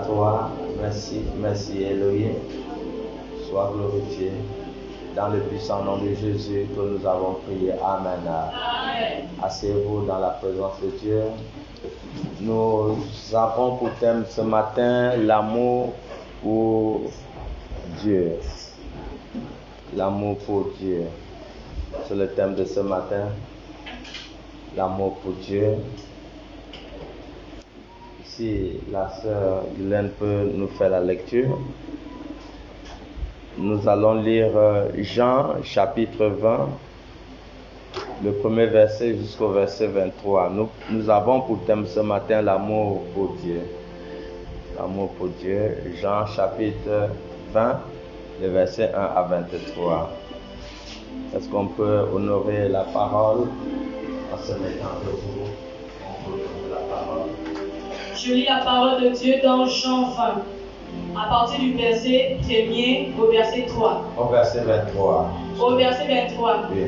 à toi. Merci, merci Elohim. Sois glorifié. Dans le puissant nom de Jésus que nous avons prié. Amen. Amen. Asseyez-vous dans la présence de Dieu. Nous avons pour thème ce matin l'amour pour Dieu. L'amour pour Dieu. C'est le thème de ce matin. L'amour pour Dieu. Si la sœur Guylaine peut nous faire la lecture. Nous allons lire Jean chapitre 20, le premier verset jusqu'au verset 23. Nous avons pour thème ce matin l'amour pour Dieu. L'amour pour Dieu. Jean chapitre 20, le verset 1 à 23. Est-ce qu'on peut honorer la parole en se mettant debout? On peut honorer la parole. Je lis la parole de Dieu dans Jean 20, à partir du verset 1er au verset 3. Au verset 23. Au verset 23. Oui.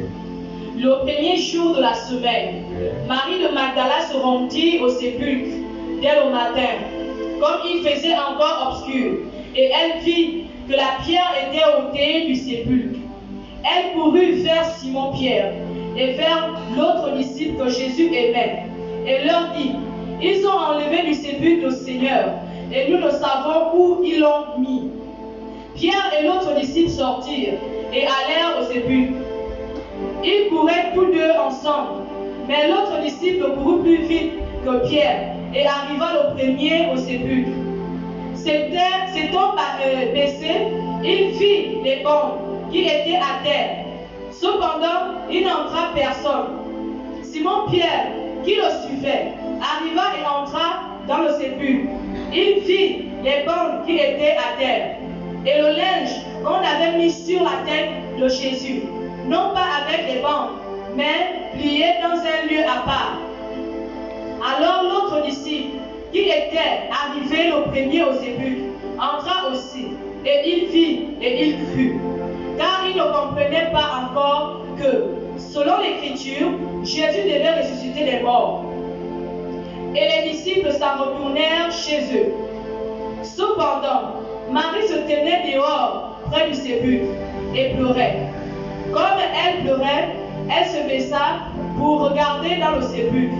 Le premier jour de la semaine, Oui. Marie de Magdala se rendit au sépulcre dès le matin, comme il faisait encore obscur, et elle vit que la pierre était ôtée du sépulcre. Elle courut vers Simon-Pierre et vers l'autre disciple que Jésus aimait, et leur dit: ils ont enlevé du sépulcre le Seigneur, et nous ne savons où ils l'ont mis. Pierre et l'autre disciple sortirent et allèrent au sépulcre. Ils couraient tous deux ensemble, mais l'autre disciple courut plus vite que Pierre et arriva le premier au sépulcre. S'étant baissé, il vit les bandes qui étaient à terre. Cependant, il n'entra personne. Simon-Pierre, qui le suivait, arriva et entra dans le sépulcre. Il vit les bandes qui étaient à terre et le linge qu'on avait mis sur la tête de Jésus, non pas avec les bandes, mais plié dans un lieu à part. Alors l'autre disciple, qui était arrivé le premier au sépulcre, entra aussi, et il vit et il crut, car il ne comprenait pas encore que, selon l'Écriture, Jésus devait ressusciter des morts. Et les disciples s'en retournèrent chez eux. Cependant, Marie se tenait dehors, près du sépulcre, et pleurait. Comme elle pleurait, elle se baissa pour regarder dans le sépulcre.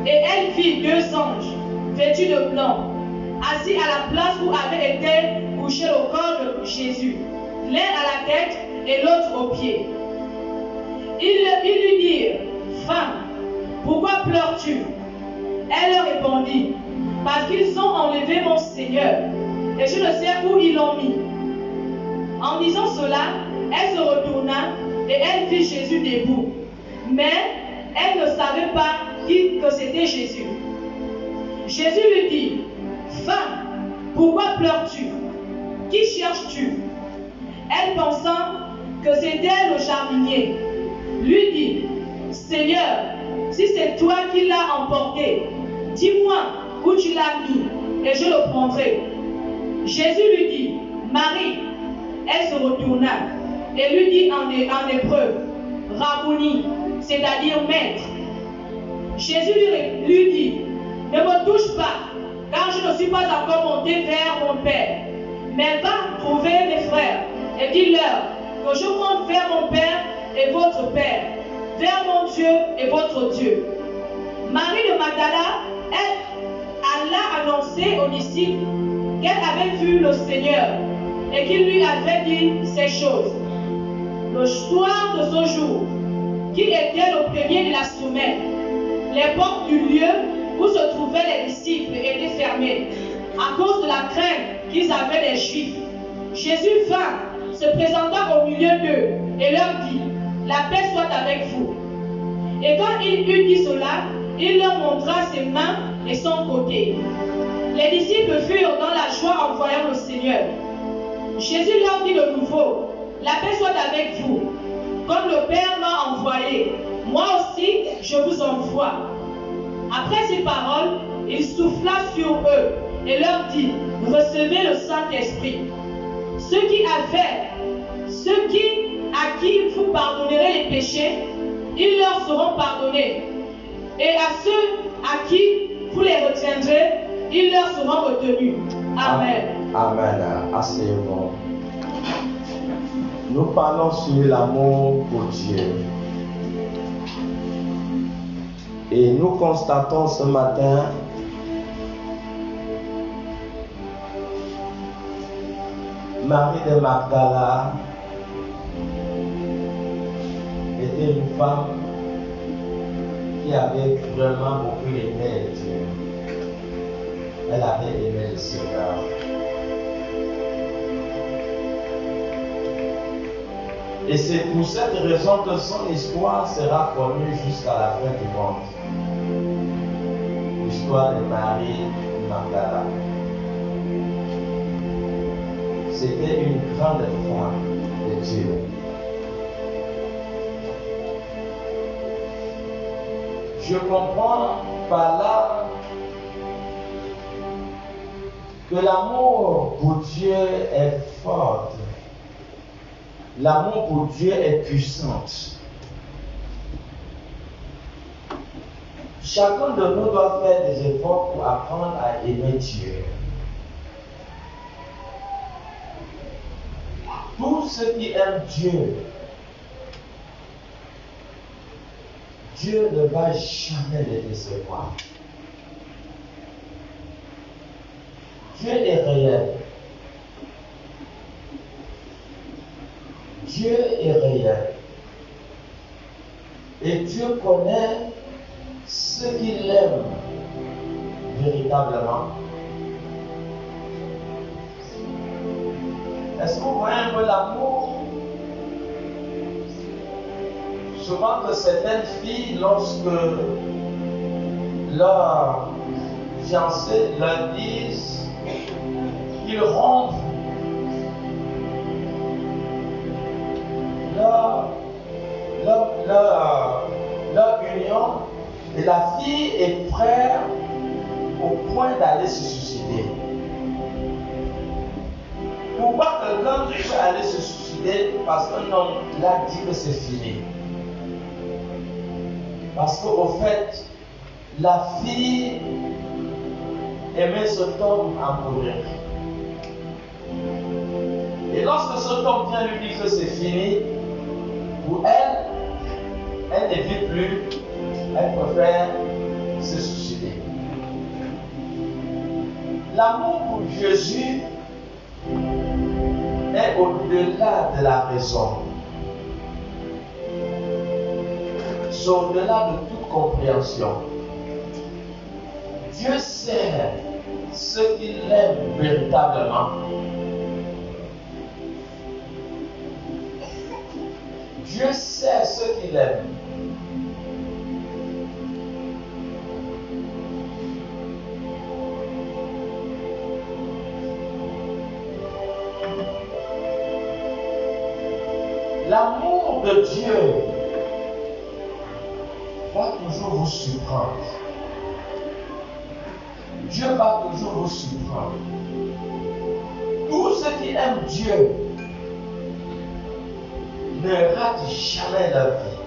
Et elle vit deux anges, vêtus de blanc, assis à la place où avait été couché le corps de Jésus, l'un à la tête et l'autre aux pieds. Ils lui dirent: femme, pourquoi pleures-tu? Elle leur répondit: parce qu'ils ont enlevé mon Seigneur, et je ne sais où ils l'ont mis. En disant cela, elle se retourna et elle vit Jésus debout. Mais elle ne savait pas que c'était Jésus. Jésus lui dit: femme, pourquoi pleures-tu? Qui cherches-tu? Elle, pensant que c'était le jardinier, lui dit: Seigneur, si c'est toi qui l'as emporté, dis-moi où tu l'as mis, et je le prendrai. Jésus lui dit: Marie. Elle se retourna et lui dit en hébreu: Rabouni, c'est-à-dire maître. Jésus lui dit: ne me touche pas, car je ne suis pas encore monté vers mon Père. Mais va trouver mes frères et dis-leur que je monte vers mon Père et votre Père, vers mon Dieu et votre Dieu. Marie de Magdala, elle alla annoncer aux disciples qu'elle avait vu le Seigneur et qu'il lui avait dit ces choses. Le soir de ce jour, qui était le premier de la semaine, les portes du lieu où se trouvaient les disciples étaient fermées à cause de la crainte qu'ils avaient des Juifs. Jésus vint, se présenta au milieu d'eux et leur dit: la paix soit avec vous. Et quand il eut dit cela, il leur montra ses mains et son côté. Les disciples furent dans la joie en voyant le Seigneur. Jésus leur dit de nouveau: la paix soit avec vous. Comme le Père m'a envoyé, moi aussi je vous envoie. Après ces paroles, il souffla sur eux et leur dit: recevez le Saint-Esprit. Ceux à qui vous pardonnerez les péchés, ils leur seront pardonnés. Et à ceux à qui vous les retiendrez, ils leur seront retenus. Amen. Amen. Assez bon. Nous parlons sur l'amour pour Dieu. Et nous constatons ce matin Marie de Magdala était une femme qui avait vraiment beaucoup aimé Dieu. Elle avait aimé le Seigneur. Et c'est pour cette raison que son histoire sera connue jusqu'à la fin du monde. L'histoire de Marie Magdala. C'était une grande femme de Dieu. Je comprends par là que l'amour pour Dieu est fort. L'amour pour Dieu est puissant. Chacun de nous doit faire des efforts pour apprendre à aimer Dieu. Tous ceux qui aiment Dieu, Dieu ne va jamais les décevoir. Dieu est réel. Dieu est réel. Et Dieu connaît ceux qui l'aiment véritablement. Est-ce que vous voyez un peu l'amour? Souvent que certaines filles, lorsque leurs fiancés leur disent qu'ils rompent leur union, et la fille est prête au point d'aller se suicider. Pourquoi quelqu'un peut aller se suicider? Parce qu'un homme l'a dit que c'est fini. Parce qu'au fait, la fille aimait cet homme à mourir. Et lorsque cet homme vient lui dire que c'est fini, pour elle, elle ne vit plus, elle préfère se suicider. L'amour pour Jésus est au-delà de la raison. C'est au-delà de toute compréhension. Dieu sait ceux qui l'aiment véritablement. Dieu sait ceux qui l'aiment. L'amour de Dieu va toujours vous surprendre. Dieu va toujours vous surprendre. Tous ceux qui aiment Dieu ne ratent jamais leur vie.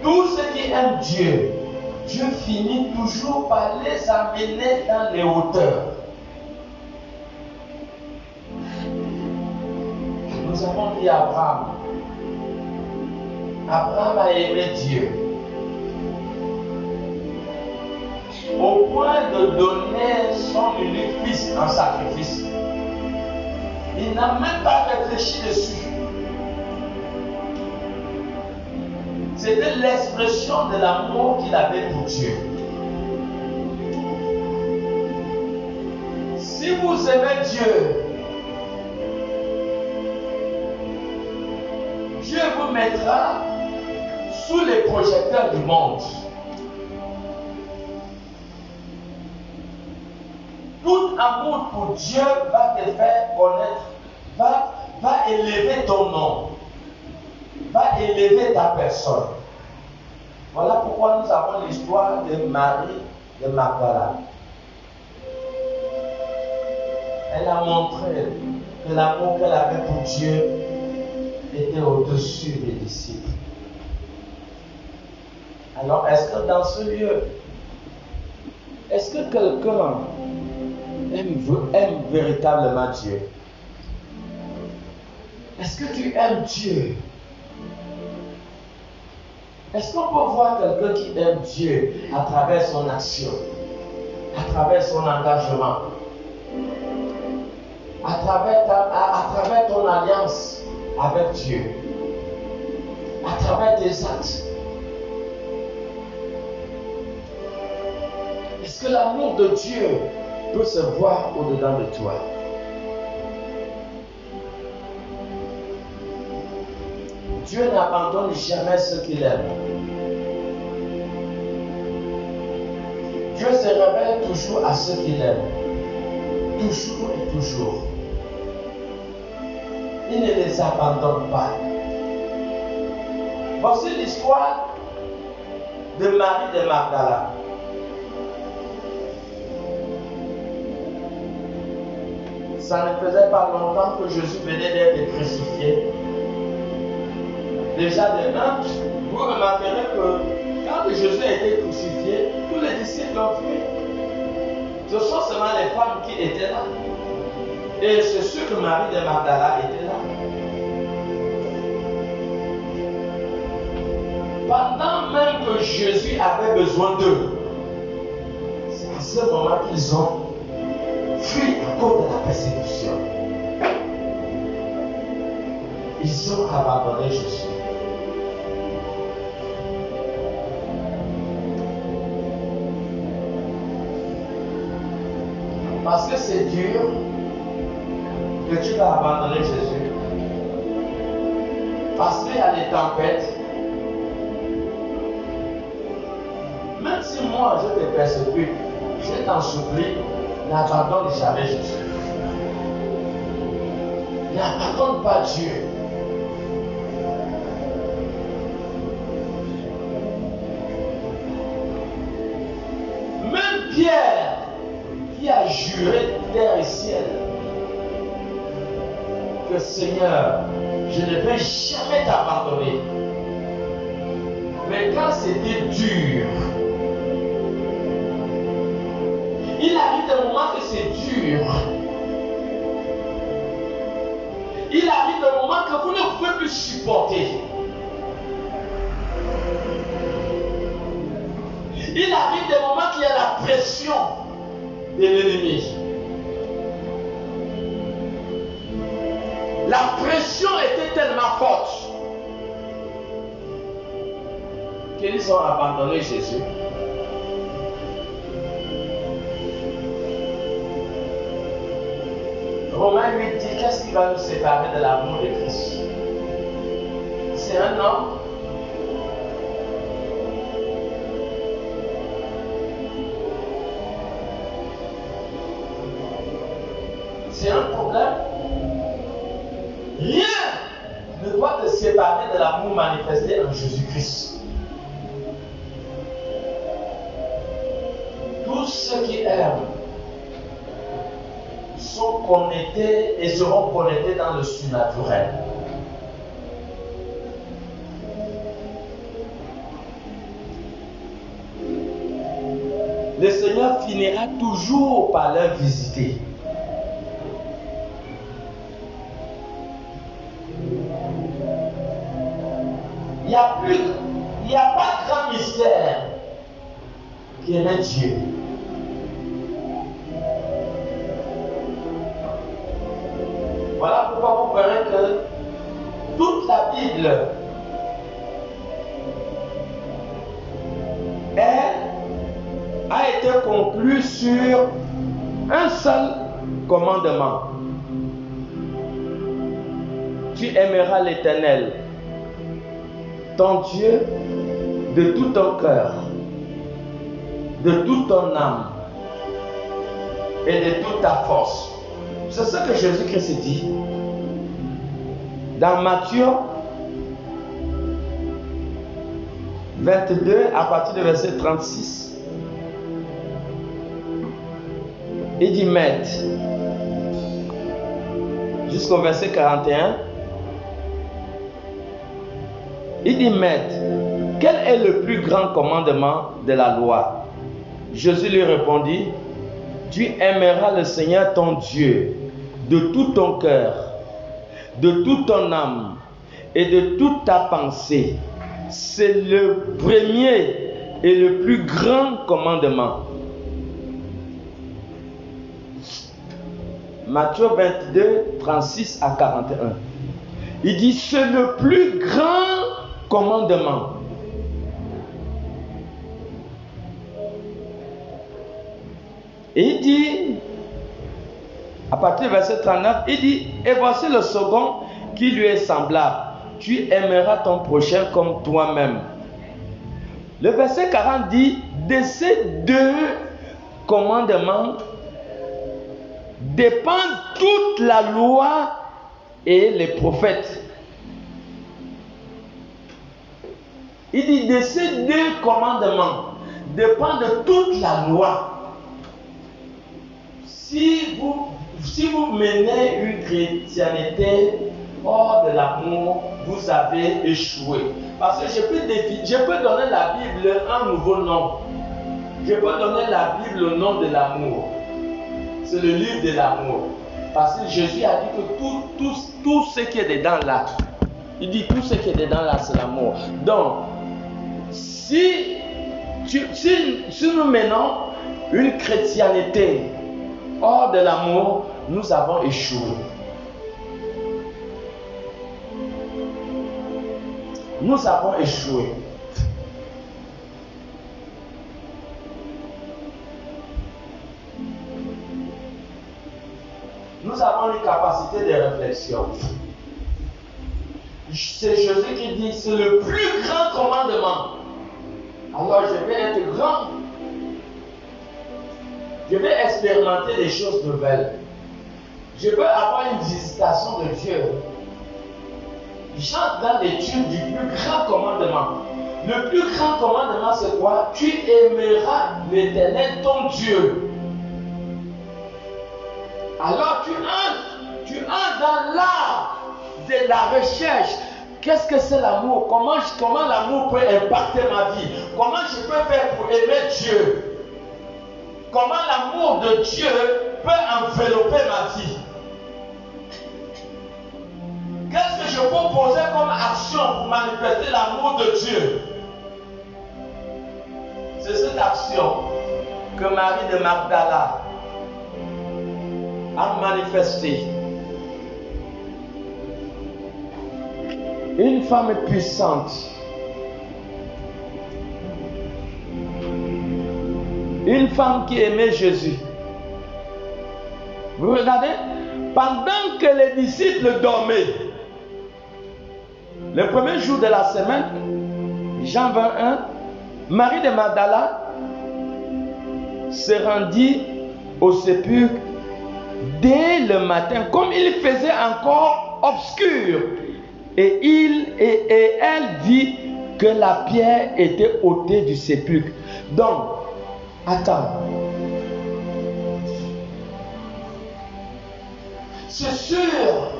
Tous ceux qui aiment Dieu, Dieu finit toujours par les amener dans les hauteurs. Nous avons dit à Abraham. Abraham a aimé Dieu au point de donner son unique fils en sacrifice. Il n'a même pas réfléchi dessus. C'était l'expression de l'amour qu'il avait pour Dieu. Si vous aimez Dieu, Dieu vous mettra sous les projecteurs du monde. Tout amour pour Dieu va te faire connaître, va élever ton nom, va élever ta personne. Voilà pourquoi nous avons l'histoire de Marie de Magdala. Elle a montré que l'amour qu'elle avait pour Dieu était au-dessus des disciples. Alors, est-ce que dans ce lieu, Est-ce que quelqu'un aime véritablement Dieu? Est-ce que tu aimes Dieu? Est-ce qu'on peut voir quelqu'un qui aime Dieu à travers son action, à travers son engagement, à travers ton alliance avec Dieu, à travers tes actes? Est-ce que l'amour de Dieu peut se voir au-dedans de toi? Dieu n'abandonne jamais ceux qu'il aime. Dieu se révèle toujours à ceux qu'il aime. Toujours et toujours. Il ne les abandonne pas. Voici l'histoire de Marie de Magdala. Ça ne faisait pas longtemps que Jésus venait d'être crucifié. Déjà de un, vous remarquerez que quand Jésus a été crucifié, tous les disciples ont fui. Ce sont seulement les femmes qui étaient là. Et c'est sûr que Marie de Magdala était là. Pendant même que Jésus avait besoin d'eux, c'est à ce moment qu'ils ont fui à cause de la persécution. Ils ont abandonné Jésus. Parce que c'est dur que tu vas abandonner Jésus. Parce qu'il y a des tempêtes. Même si moi je te persécute, je t'en supplie, n'abandonne jamais Jésus. N'abandonne pas Dieu. Même Pierre, qui a juré terre et ciel que Seigneur, je ne vais jamais t'abandonner. Mais quand c'était dur, il arrive des moments que c'est dur. Il arrive des moments que vous ne pouvez plus supporter. Il arrive des moments qu'il y a la pression de l'ennemi. La pression était tellement forte qu'ils ont abandonné Jésus. Romains 8 dit, qu'est-ce qui va nous séparer de l'amour de Christ? C'est un homme. C'est un problème. Rien ne doit te séparer de l'amour manifesté en Jésus-Christ. Tous ceux qui aiment sont connectés et seront connectés dans le surnaturel. Le Seigneur finira toujours par leur visiter. Il n'y a pas de grand mystère qui est Dieu. Voilà pourquoi vous verrez que toute la Bible a été conclue sur un seul commandement. Tu aimeras l'Éternel, ton Dieu, de tout ton cœur, de toute ton âme et de toute ta force. C'est ce que Jésus-Christ dit. Dans Matthieu 22, à partir du verset 36, il dit Maître, jusqu'au verset 41, il dit Maître, quel est le plus grand commandement de la loi? Jésus lui répondit, tu aimeras le Seigneur ton Dieu de tout ton cœur, de toute ton âme et de toute ta pensée. C'est le premier et le plus grand commandement. Matthieu 22, 36 à 41. Il dit, c'est le plus grand commandement. Et il dit, à partir du verset 39, il dit, et voici le second qui lui est semblable. Tu aimeras ton prochain comme toi-même. Le verset 40 dit, de ces deux commandements dépend toute la loi et les prophètes. Il dit, de ces deux commandements dépend de toute la loi. Si vous menez une chrétienté hors de l'amour, vous avez échoué. Parce que je peux donner la Bible un nouveau nom. Je peux donner la Bible le nom de l'amour. C'est le livre de l'amour. Parce que Jésus a dit que tout ce qui est dedans là, il dit tout ce qui est dedans là, c'est l'amour. Donc, si nous menons une chrétienté hors de l'amour, nous avons échoué. Nous avons échoué. Nous avons une capacité de réflexion. C'est Jésus qui dit, c'est le plus grand commandement. Alors je vais être grand. Je vais expérimenter des choses nouvelles. Je veux avoir une visitation de Dieu. J'entre dans l'étude du plus grand commandement. Le plus grand commandement, c'est quoi? Tu aimeras l'Éternel, ton Dieu. Alors tu entres dans l'art de la recherche. Qu'est-ce que c'est l'amour? Comment l'amour peut impacter ma vie? Comment je peux faire pour aimer Dieu? Comment l'amour de Dieu peut envelopper ma vie? Qu'est-ce que je peux poser comme action pour manifester l'amour de Dieu? C'est cette action que Marie de Magdala a manifestée. Une femme puissante. Une femme qui aimait Jésus. Vous regardez? Pendant que les disciples dormaient, le premier jour de la semaine, Jean 21, Marie de Magdala se rendit au sépulcre dès le matin, comme il faisait encore obscur. Et elle vit que la pierre était ôtée du sépulcre. Donc, attends. C'est sûr,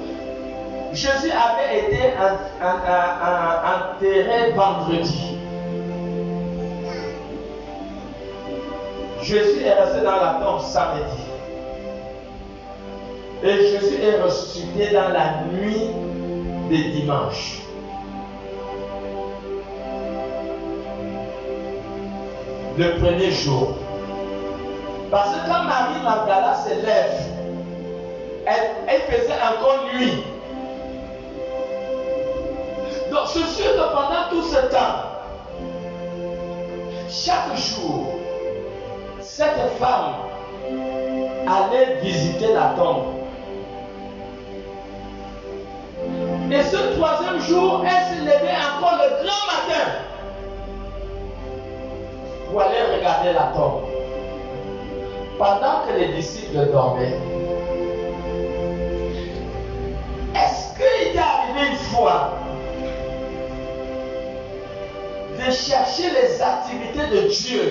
Jésus avait été enterré vendredi. Jésus est resté dans la tombe samedi. Et Jésus est ressuscité dans la nuit de dimanche. Le premier jour. Parce que quand Marie Magdala se lève, elle faisait encore nuit. Donc c'est sûr que pendant tout ce temps, chaque jour, cette femme allait visiter la tombe. Et ce troisième jour, elle se levait encore le grand matin pour aller regarder la tombe. Pendant que les disciples dormaient, est-ce qu'il est arrivé une fois de chercher les activités de Dieu,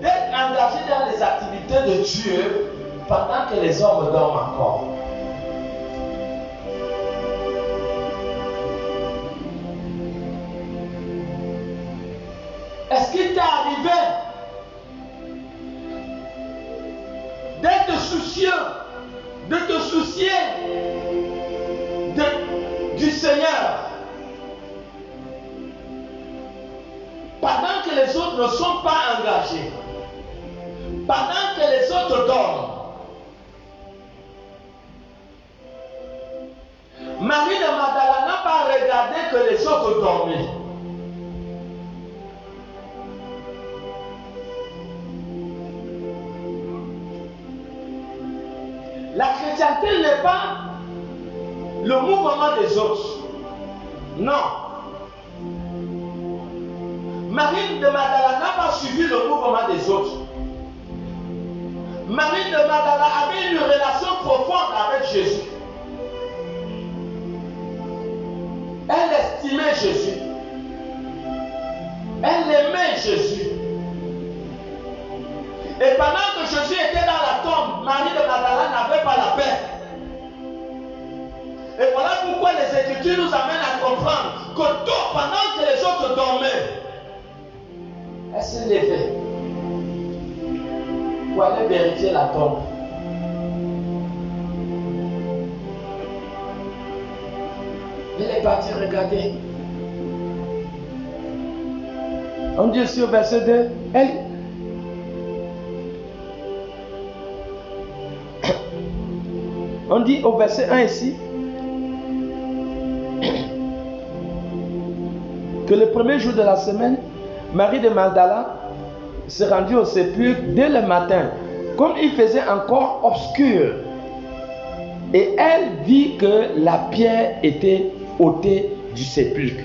d'être engagé dans les activités de Dieu pendant que les hommes dorment encore? Est-ce qu'il t'est arrivé soucieux de te soucier du Seigneur, pendant que les autres ne sont pas engagés, pendant que les autres dorment. Marie de Magdala n'a pas regardé que les autres dormaient. La chrétienté n'est pas le mouvement des autres. Non. Marie de Magdala n'a pas suivi le mouvement des autres. Marie de Magdala avait une relation profonde avec Jésus. Elle estimait Jésus. Elle aimait Jésus. Et pendant que Jésus était dans la tombe, Marie de Magdala n'avait pas la paix. Et voilà pourquoi les Écritures nous amènent à comprendre que tout, pendant que les autres dormaient, elle s'est levée pour aller vérifier la tombe. Elle est partie regarder. On dit sur verset 2, on dit au verset 1 ici, que le premier jour de la semaine, Marie de Magdala s'est rendue au sépulcre dès le matin, comme il faisait encore obscur. Et elle vit que la pierre était ôtée du sépulcre.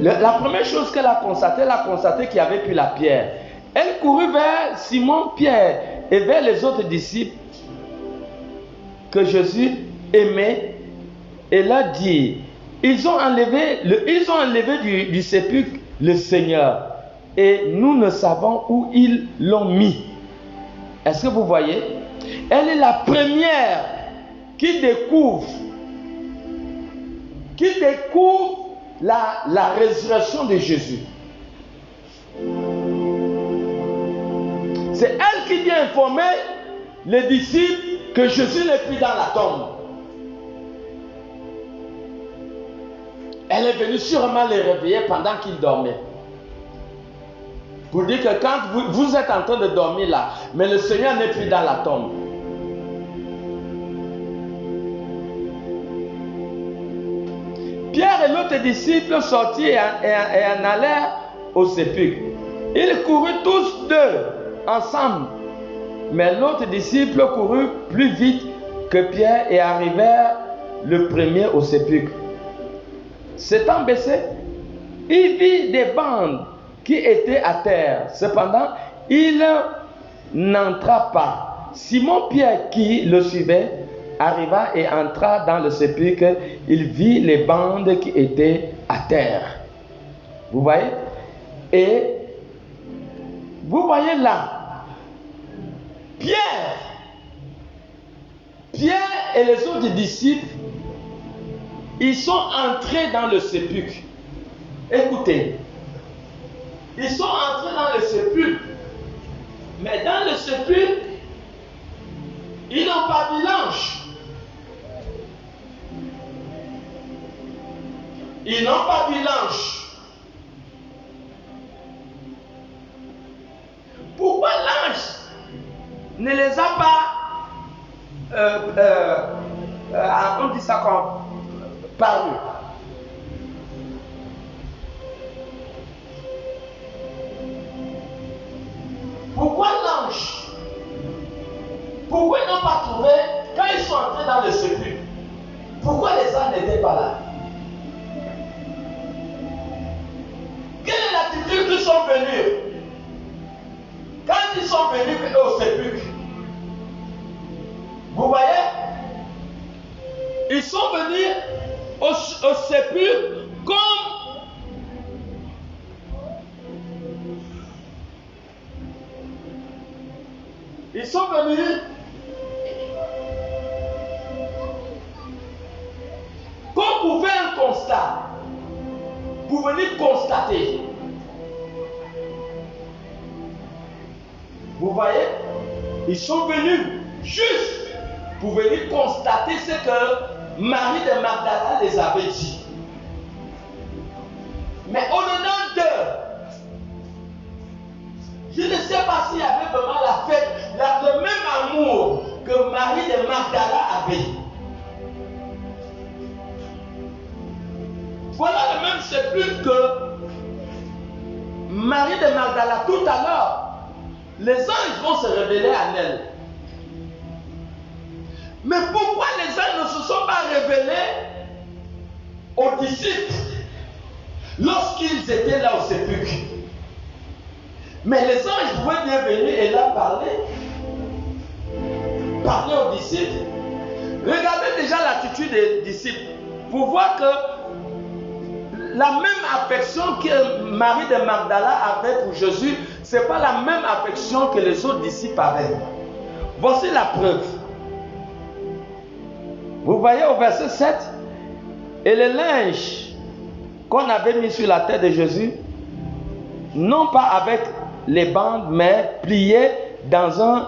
La première chose qu'elle a constaté qu'il n'y avait plus la pierre. Elle courut vers Simon-Pierre et vers les autres disciples que Jésus aimait et leur dit: ils ont enlevé du sépulcre le Seigneur et nous ne savons où ils l'ont mis. Est-ce que vous voyez? Elle est la première qui découvre la résurrection de Jésus. C'est elle qui vient informer les disciples que Jésus n'est plus dans la tombe. Elle est venue sûrement les réveiller pendant qu'ils dormaient. Pour dire que quand vous êtes en train de dormir là, mais le Seigneur n'est plus dans la tombe. Pierre et l'autre disciple sortirent et en allèrent au sépulcre. Ils coururent tous deux ensemble. Mais l'autre disciple courut plus vite que Pierre et arrivèrent le premier au sépulcre. S'étant baissé, il vit des bandes qui étaient à terre. Cependant, il n'entra pas. Simon-Pierre, qui le suivait, arriva et entra dans le sépulcre. Il vit les bandes qui étaient à terre. Vous voyez? Et vous voyez là, Pierre et les autres disciples, ils sont entrés dans le sépulcre. Écoutez, ils sont entrés dans le sépulcre, mais dans le sépulcre, ils n'ont pas vu l'ange. Ils n'ont pas vu l'ange. Pourquoi l'ange ne les a pas on dit ça comme paru? Pourquoi l'ange? Pourquoi ils n'ont pas trouvé quand ils sont entrés dans le sépulcre? Pourquoi les anges n'étaient pas là? Quelle est l'attitude qu'ils sont venus? Quand ils sont venus au sépulcre, vous voyez, ils sont venus au sépulcre comme ils sont venus comme pour faire un constat, pour venir constater. Vous voyez? Ils sont venus juste pour venir constater ce que Marie de Magdala les avait dit. Mais au-delà d'eux, je ne sais pas s'il y avait vraiment la fête, le même amour que Marie de Magdala avait. Voilà le même sépulcre que Marie de Magdala. Tout à l'heure, les anges vont se révéler à elle. Mais pourquoi les anges ne se sont pas révélés aux disciples lorsqu'ils étaient là au sépulcre? Mais les anges pouvaient bien venir et là parler aux disciples. Regardez déjà l'attitude des disciples pour voir que la même affection que Marie de Magdala avait pour Jésus, ce n'est pas la même affection que les autres disciples avaient. Voici la preuve. Vous voyez au verset 7, et le linge qu'on avait mis sur la tête de Jésus, non pas avec les bandes, mais plié dans un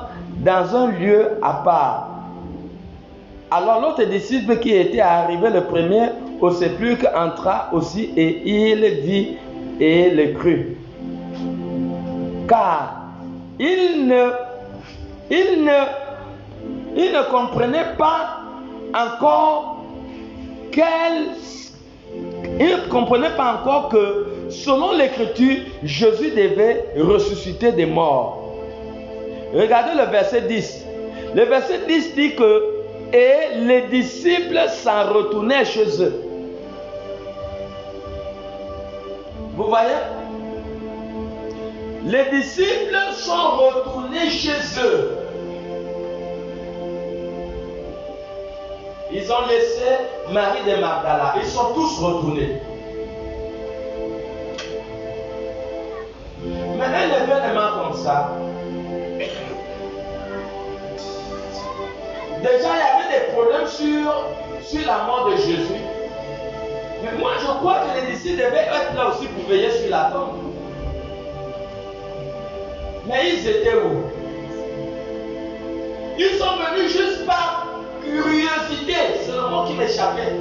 lieu à part. Alors l'autre disciple qui était arrivé le premier au sépulcre entra aussi et il vit et le crut. Car il ne comprenait pas encore que selon l'écriture, Jésus devait ressusciter des morts. Regardez le verset 10. Le verset 10 dit que et les disciples s'en retournaient chez eux. Vous voyez? Les disciples sont retournés chez eux. Ils ont laissé Marie de Magdala. Ils sont tous retournés. Mais un événement comme ça, déjà il y avait des problèmes sur la mort de Jésus. Mais moi je crois que les disciples devaient être là aussi pour veiller sur la tombe. Mais ils étaient où? Ils sont venus juste par curiosité. C'est le mot qui m'échappait.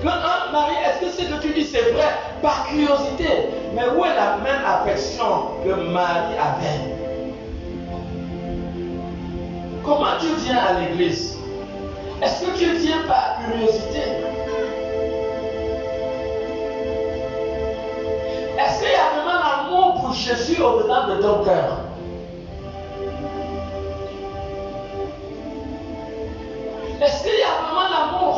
Quand Marie, est-ce que ce que tu dis c'est vrai? Par curiosité. Mais où est la même affection que Marie avait? Comment tu viens à l'église? Est-ce que tu viens par curiosité? Est-ce qu'il y a vraiment l'amour pour Jésus au-dedans de ton cœur? Est-ce qu'il y a vraiment l'amour?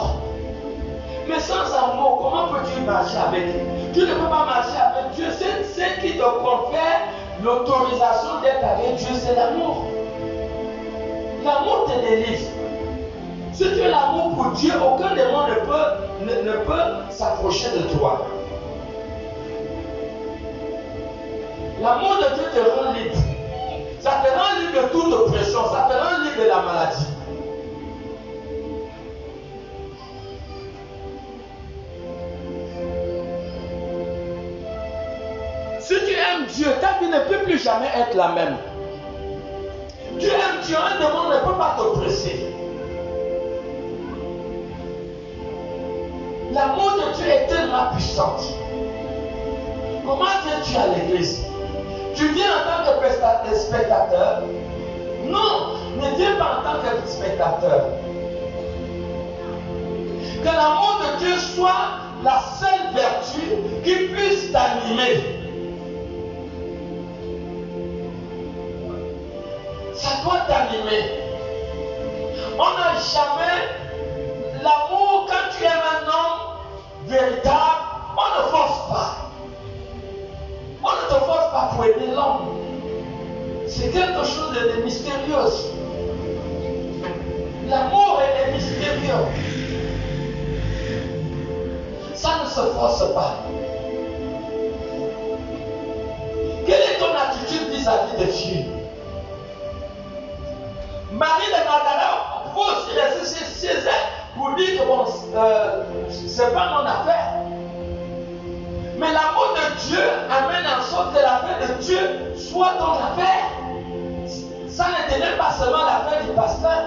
Mais sans amour, comment peux-tu marcher avec lui? Tu ne peux pas marcher avec Dieu. C'est ce qui te confère l'autorisation d'être avec Dieu, c'est l'amour. L'amour te délivre. Si tu as l'amour pour Dieu, aucun démon ne peut s'approcher de toi. L'amour de Dieu te rend libre. Ça te rend libre de toute oppression. Ça te rend libre de la maladie. Si tu aimes Dieu, ta vie ne peut plus jamais être la même. Tu aimes Dieu, un démon ne peut pas t'oppresser. L'amour de Dieu est tellement puissant. Comment viens-tu à l'église? Tu viens en tant que spectateur? Non, ne viens pas en tant que spectateur. Que l'amour de Dieu soit la seule vertu qui puisse t'animer. Ça doit t'animer. On n'a jamais l'amour quand tu aimes un homme véritable, on ne force pas. On ne te force pas pour aider l'homme. C'est quelque chose de mystérieux. L'amour est mystérieux. Ça ne se force pas. Quelle est ton attitude vis-à-vis de Dieu? Marie de Magdala, il faut aussi rester chez elle pour dire que bon, c'est pas mon affaire. Mais l'amour de Dieu amène en sorte que l'affaire de Dieu soit ton affaire. pas seulement l'affaire du pasteur.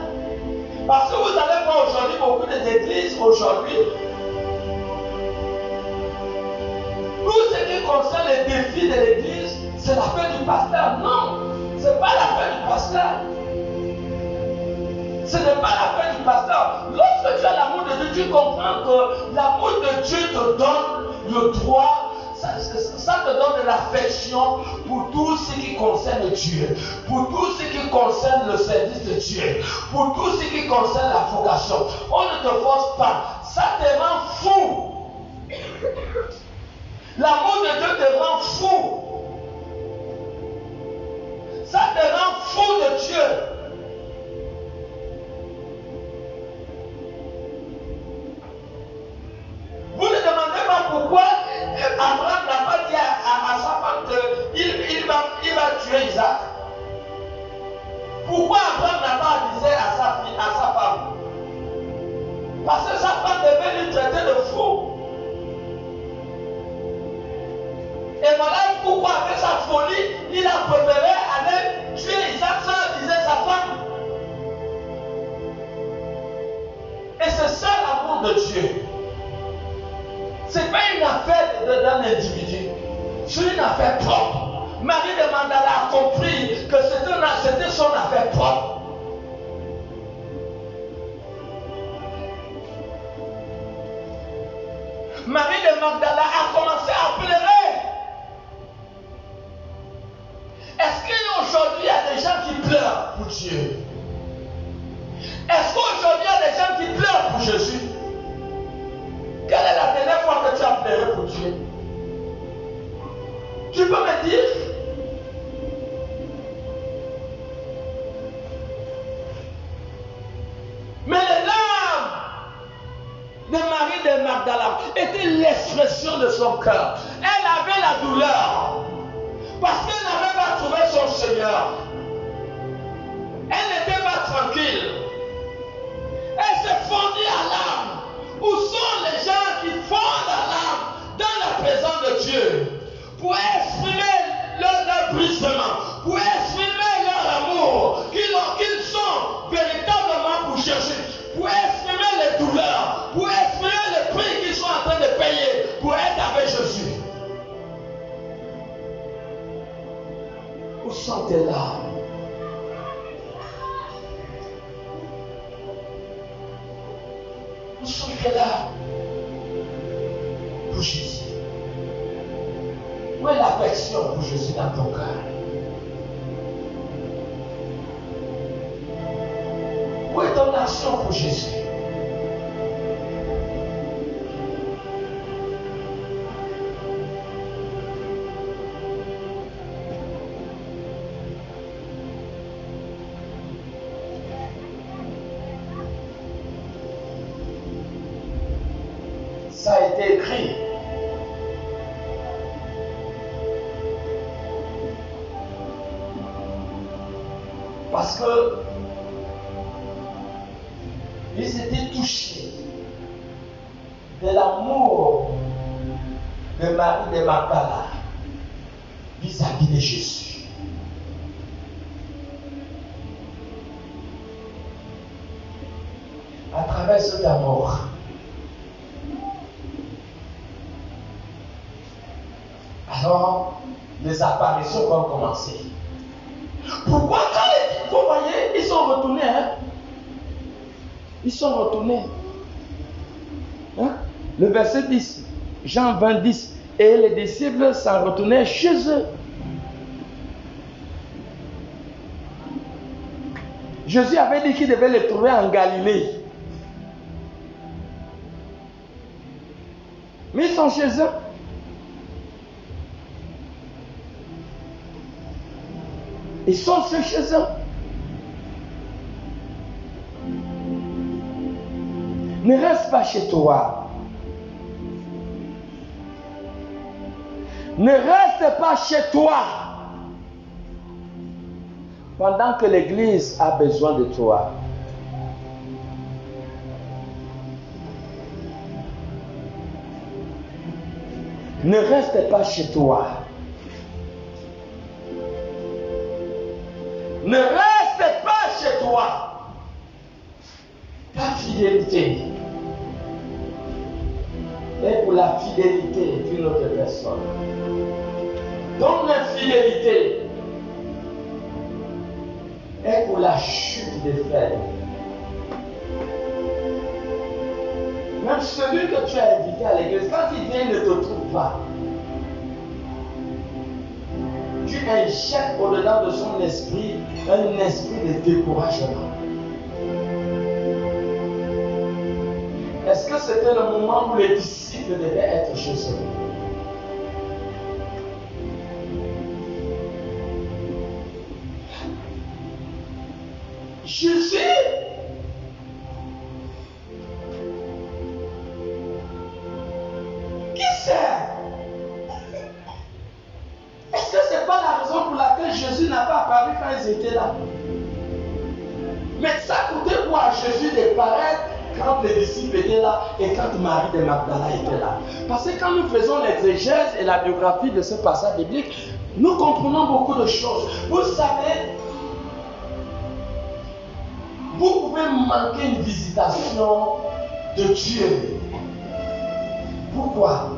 Parce que vous allez voir aujourd'hui beaucoup d'églises aujourd'hui. Tout ce qui concerne les défis de l'église, c'est l'affaire du pasteur. Non, ce n'est pas l'affaire du pasteur. Ce n'est pas l'affaire du pasteur. Lorsque tu as l'amour de Dieu, tu comprends que l'amour de Dieu te donne le droit, ça te donne de l'affection pour tout ce qui concerne Dieu, pour tout ce qui concerne le service de Dieu, pour tout ce qui concerne la vocation. On ne te force pas. Ça te rend fou. L'amour de Dieu te rend fou. Ça te rend fou de Dieu. Vous ne demandez pas pourquoi Abraham n'a pas dit à sa femme qu'il va tuer Isaac. Pourquoi Abraham n'a pas avisé à sa femme? Parce que sa femme devait lui traiter de fou. Et voilà pourquoi avec sa folie, il a préféré aller tuer Isaac sans aviser sa femme. Et c'est ça l'amour de Dieu. Ce n'est pas une affaire d'un individu, c'est une affaire propre. Marie de Magdala a compris que c'était son affaire propre. Marie de Magdala a commencé à pleurer. Est-ce qu'aujourd'hui il y a des gens qui pleurent pour Dieu? Est-ce qu'aujourd'hui il y a des gens qui pleurent pour Jésus? Quelle est la dernière fois que tu as pleuré pour Dieu? Tu peux me dire? Mais les larmes de Marie de Magdala étaient l'expression de son cœur. Elle avait la douleur parce qu'elle n'avait pas trouvé son Seigneur. Elle n'était pas tranquille. Elle s'est fondue à l'âme. Où sont les gens qui fondent à l'âme dans la présence de Dieu pour exprimer leur brisement, pour exprimer leur amour qu'ils sont véritablement pour Jésus, pour exprimer les douleurs, pour exprimer le prix qu'ils sont en train de payer pour être avec Jésus? Où sont tes larmes? Où sont tes larmes pour Jésus? Où est l'affection pour Jésus dans ton cœur? Où est ton action pour Jésus? Ça a été écrit. Parce que ils étaient touchés de l'amour de Marie de Magdala vis-à-vis de Jésus. À travers cet amour, alors les apparitions vont commencer. Pourquoi quand vous voyez, ils sont retournés, hein? Ils sont retournés. Hein? Le verset 10, Jean 20, 10. Et les disciples s'en retournaient chez eux. Jésus avait dit qu'il devait les trouver en Galilée. Mais ils sont chez eux. Ils sont chez eux. Ne reste pas chez toi. Ne reste pas chez toi. Pendant que l'Église a besoin de toi. Ne reste pas chez toi. Ne reste pas toi, ta fidélité est pour la fidélité d'une autre personne. Ton infidélité est pour la chute des frères. Même celui que tu as invité à l'église, quand il vient, il ne te trouve pas. Tu injectes au-dedans de son esprit un esprit de découragement. Est-ce que c'était le moment où les disciples devaient être chez eux? Jésus qui sait? Est-ce que ce n'est pas la raison pour laquelle Jésus n'a pas apparu quand ils étaient là? Mais ça coûtait quoi à Jésus de paraître quand les disciples étaient là et quand Marie de Magdala était là? Parce que quand nous faisons l'exégèse et la biographie de ce passage biblique, nous comprenons beaucoup de choses. Vous savez, vous pouvez manquer une visitation de Dieu. Pourquoi?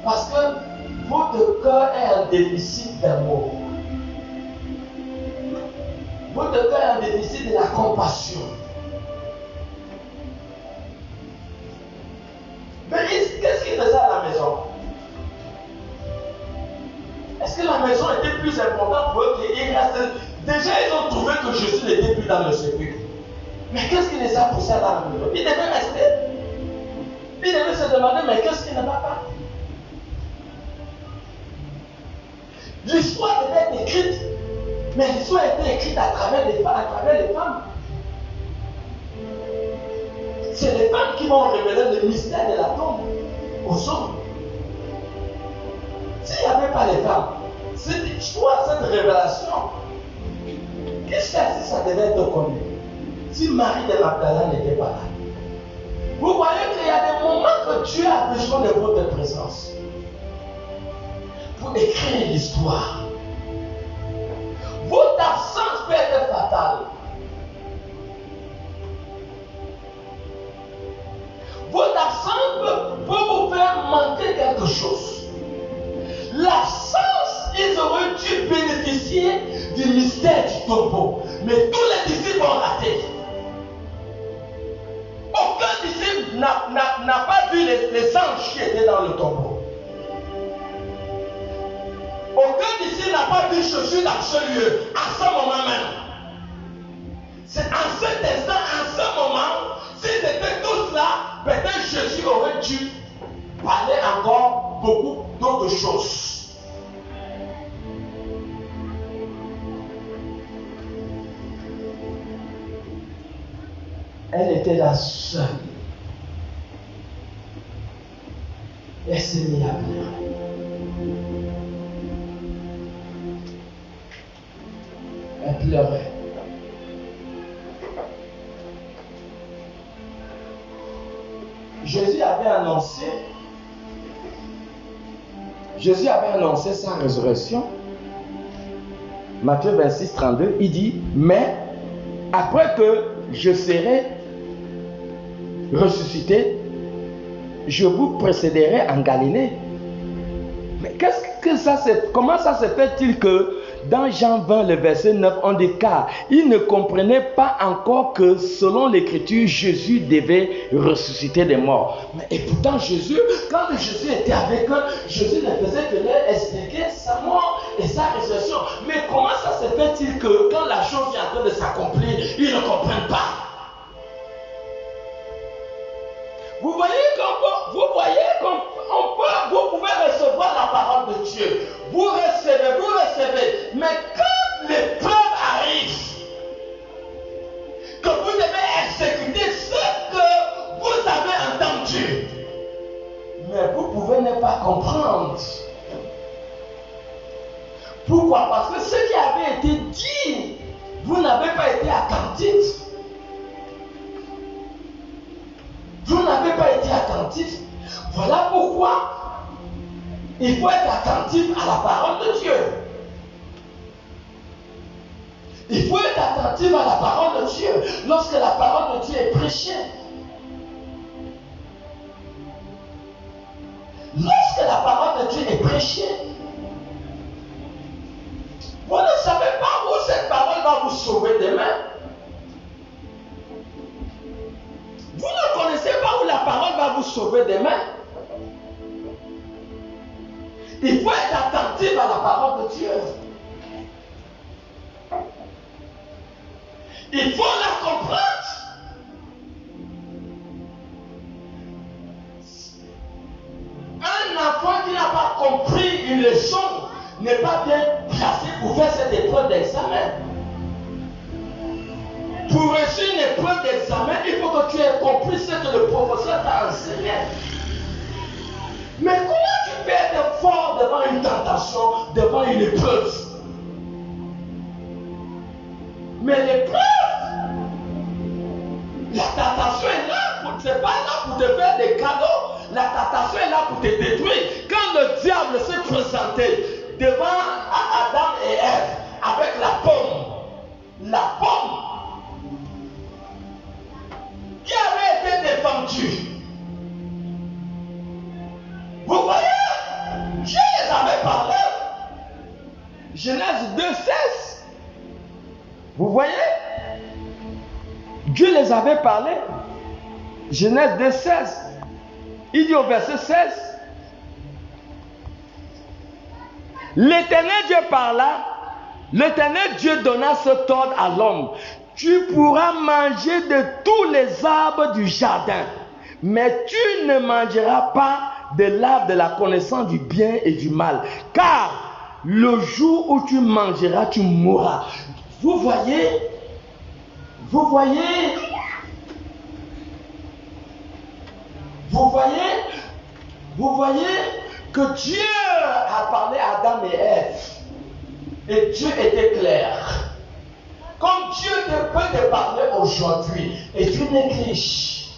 Parce que votre cœur est en déficit d'amour. Votre cœur est en déficit de la compassion. Mais qu'est-ce qu'il faisait à la maison? Est-ce que la maison était plus importante pour eux qu'ils restent? Déjà, ils ont trouvé que Jésus n'était plus dans le sépulcre. Mais qu'est-ce qui les a poussés à la maison? Ils devaient rester. Ils devaient se demander, mais qu'est-ce qui ne va pas? L'histoire devait être écrite, mais l'histoire était écrite à travers les femmes. C'est les femmes qui vont révéler le mystère de la tombe aux hommes. S'il n'y avait pas les femmes, cette histoire, cette révélation, qu'est-ce que ça devait être connu? Si Marie de Magdala n'était pas là. Vous voyez qu'il y a des moments que Dieu a besoin de votre présence pour écrire l'histoire. Votre absence peut être fatale. Votre absence peut vous faire manquer quelque chose. L'absence, ils auraient dû bénéficier du mystère du tombeau. Mais tous les disciples ont raté. Aucun disciple n'a pas vu les anges qui étaient dans le tombeau. Aucun disciple n'a pas vu Jésus dans ce lieu, à ce moment même. C'est en cet instant, en ce moment, s'ils étaient tous là, peut-être Jésus aurait dû parler encore beaucoup d'autres choses. Elle était la seule. Elle s'est mise à pleurer. Elle pleurait. Jésus avait annoncé sa résurrection. Matthieu 26, 32, il dit, mais après que je serai ressuscité, je vous précéderai en Galilée. Mais comment ça se fait-il que dans Jean 20, le verset 9, on dit car il ne comprenait pas encore que selon l'écriture, Jésus devait ressusciter des morts. Et pourtant Jésus, quand Jésus était avec eux, Jésus ne faisait que leur expliquer sa mort et sa résurrection. Mais comment ça se fait-il que quand la chose est en train de s'accomplir, ils ne comprennent pas? Vous voyez vous pouvez recevoir la parole de Dieu. Vous recevez. Mais quand l'épreuve arrive, que vous devez exécuter ce que vous avez entendu, mais vous pouvez ne pas comprendre. Pourquoi? Parce que ce qui avait été dit, vous n'avez pas été attentif. Vous n'avez pas été attentif. Voilà pourquoi il faut être attentif à la parole de Dieu. Il faut être attentif à la parole de Dieu lorsque la parole de Dieu est prêchée. Lorsque la parole de Dieu est prêchée, vous ne savez pas où cette parole va vous sauver demain. Vous ne connaissez pas où la parole va vous sauver demain. Il faut être attentif à la parole de Dieu. Il faut la comprendre. Un enfant qui n'a pas compris une leçon n'est pas bien placé pour faire cette épreuve d'examen. Pour réussir une épreuve d'examen, il faut que tu aies compris ce que le professeur t'a enseigné. Mais comment tu peux être fort devant une tentation, devant une épreuve? Mais l'épreuve, la tentation est là, c'est pas là pour te faire des cadeaux. La tentation est là pour te détruire. Quand le diable s'est présenté devant Adam et Ève avec la pomme qui avait été défendue. Vous voyez, Dieu les avait parlé. Genèse 2:16. Vous voyez, Dieu les avait parlé. Genèse 2:16. Il dit au verset 16. L'Éternel Dieu parla. L'Éternel Dieu donna cet ordre à l'homme. Tu pourras manger de tous les arbres du jardin, mais tu ne mangeras pas de l'arbre de la connaissance du bien et du mal, car le jour où tu mangeras, tu mourras. Vous voyez que Dieu a parlé à Adam et Ève, et Dieu était clair. Comme Dieu peut te parler aujourd'hui, et tu négliges.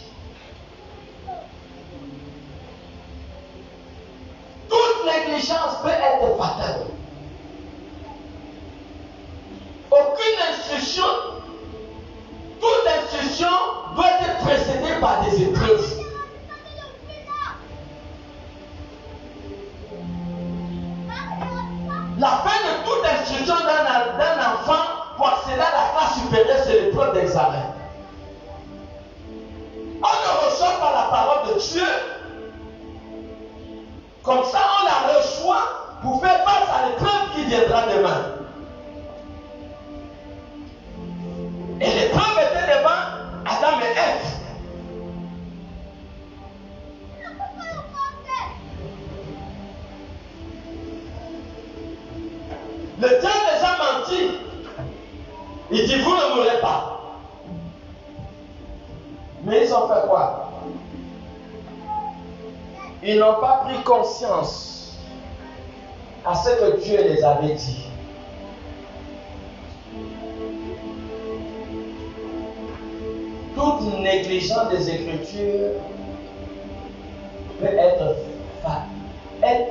Toute négligence peut être fatale. Aucune instruction, toute instruction doit être précédée par des épreuves. La fin de toute instruction d'un enfant pour accéder à la classe supérieure, c'est l'épreuve d'examen. On ne reçoit pas la parole de Dieu. Comme ça, on la reçoit pour faire face à l'épreuve qui viendra demain. Et l'épreuve était devant Adam et Ève. Le diable les a menti. Il dit, vous ne mourrez pas. Mais ils ont fait quoi? Ils n'ont pas pris conscience à ce que Dieu les avait dit. Toute négligence des Écritures peut être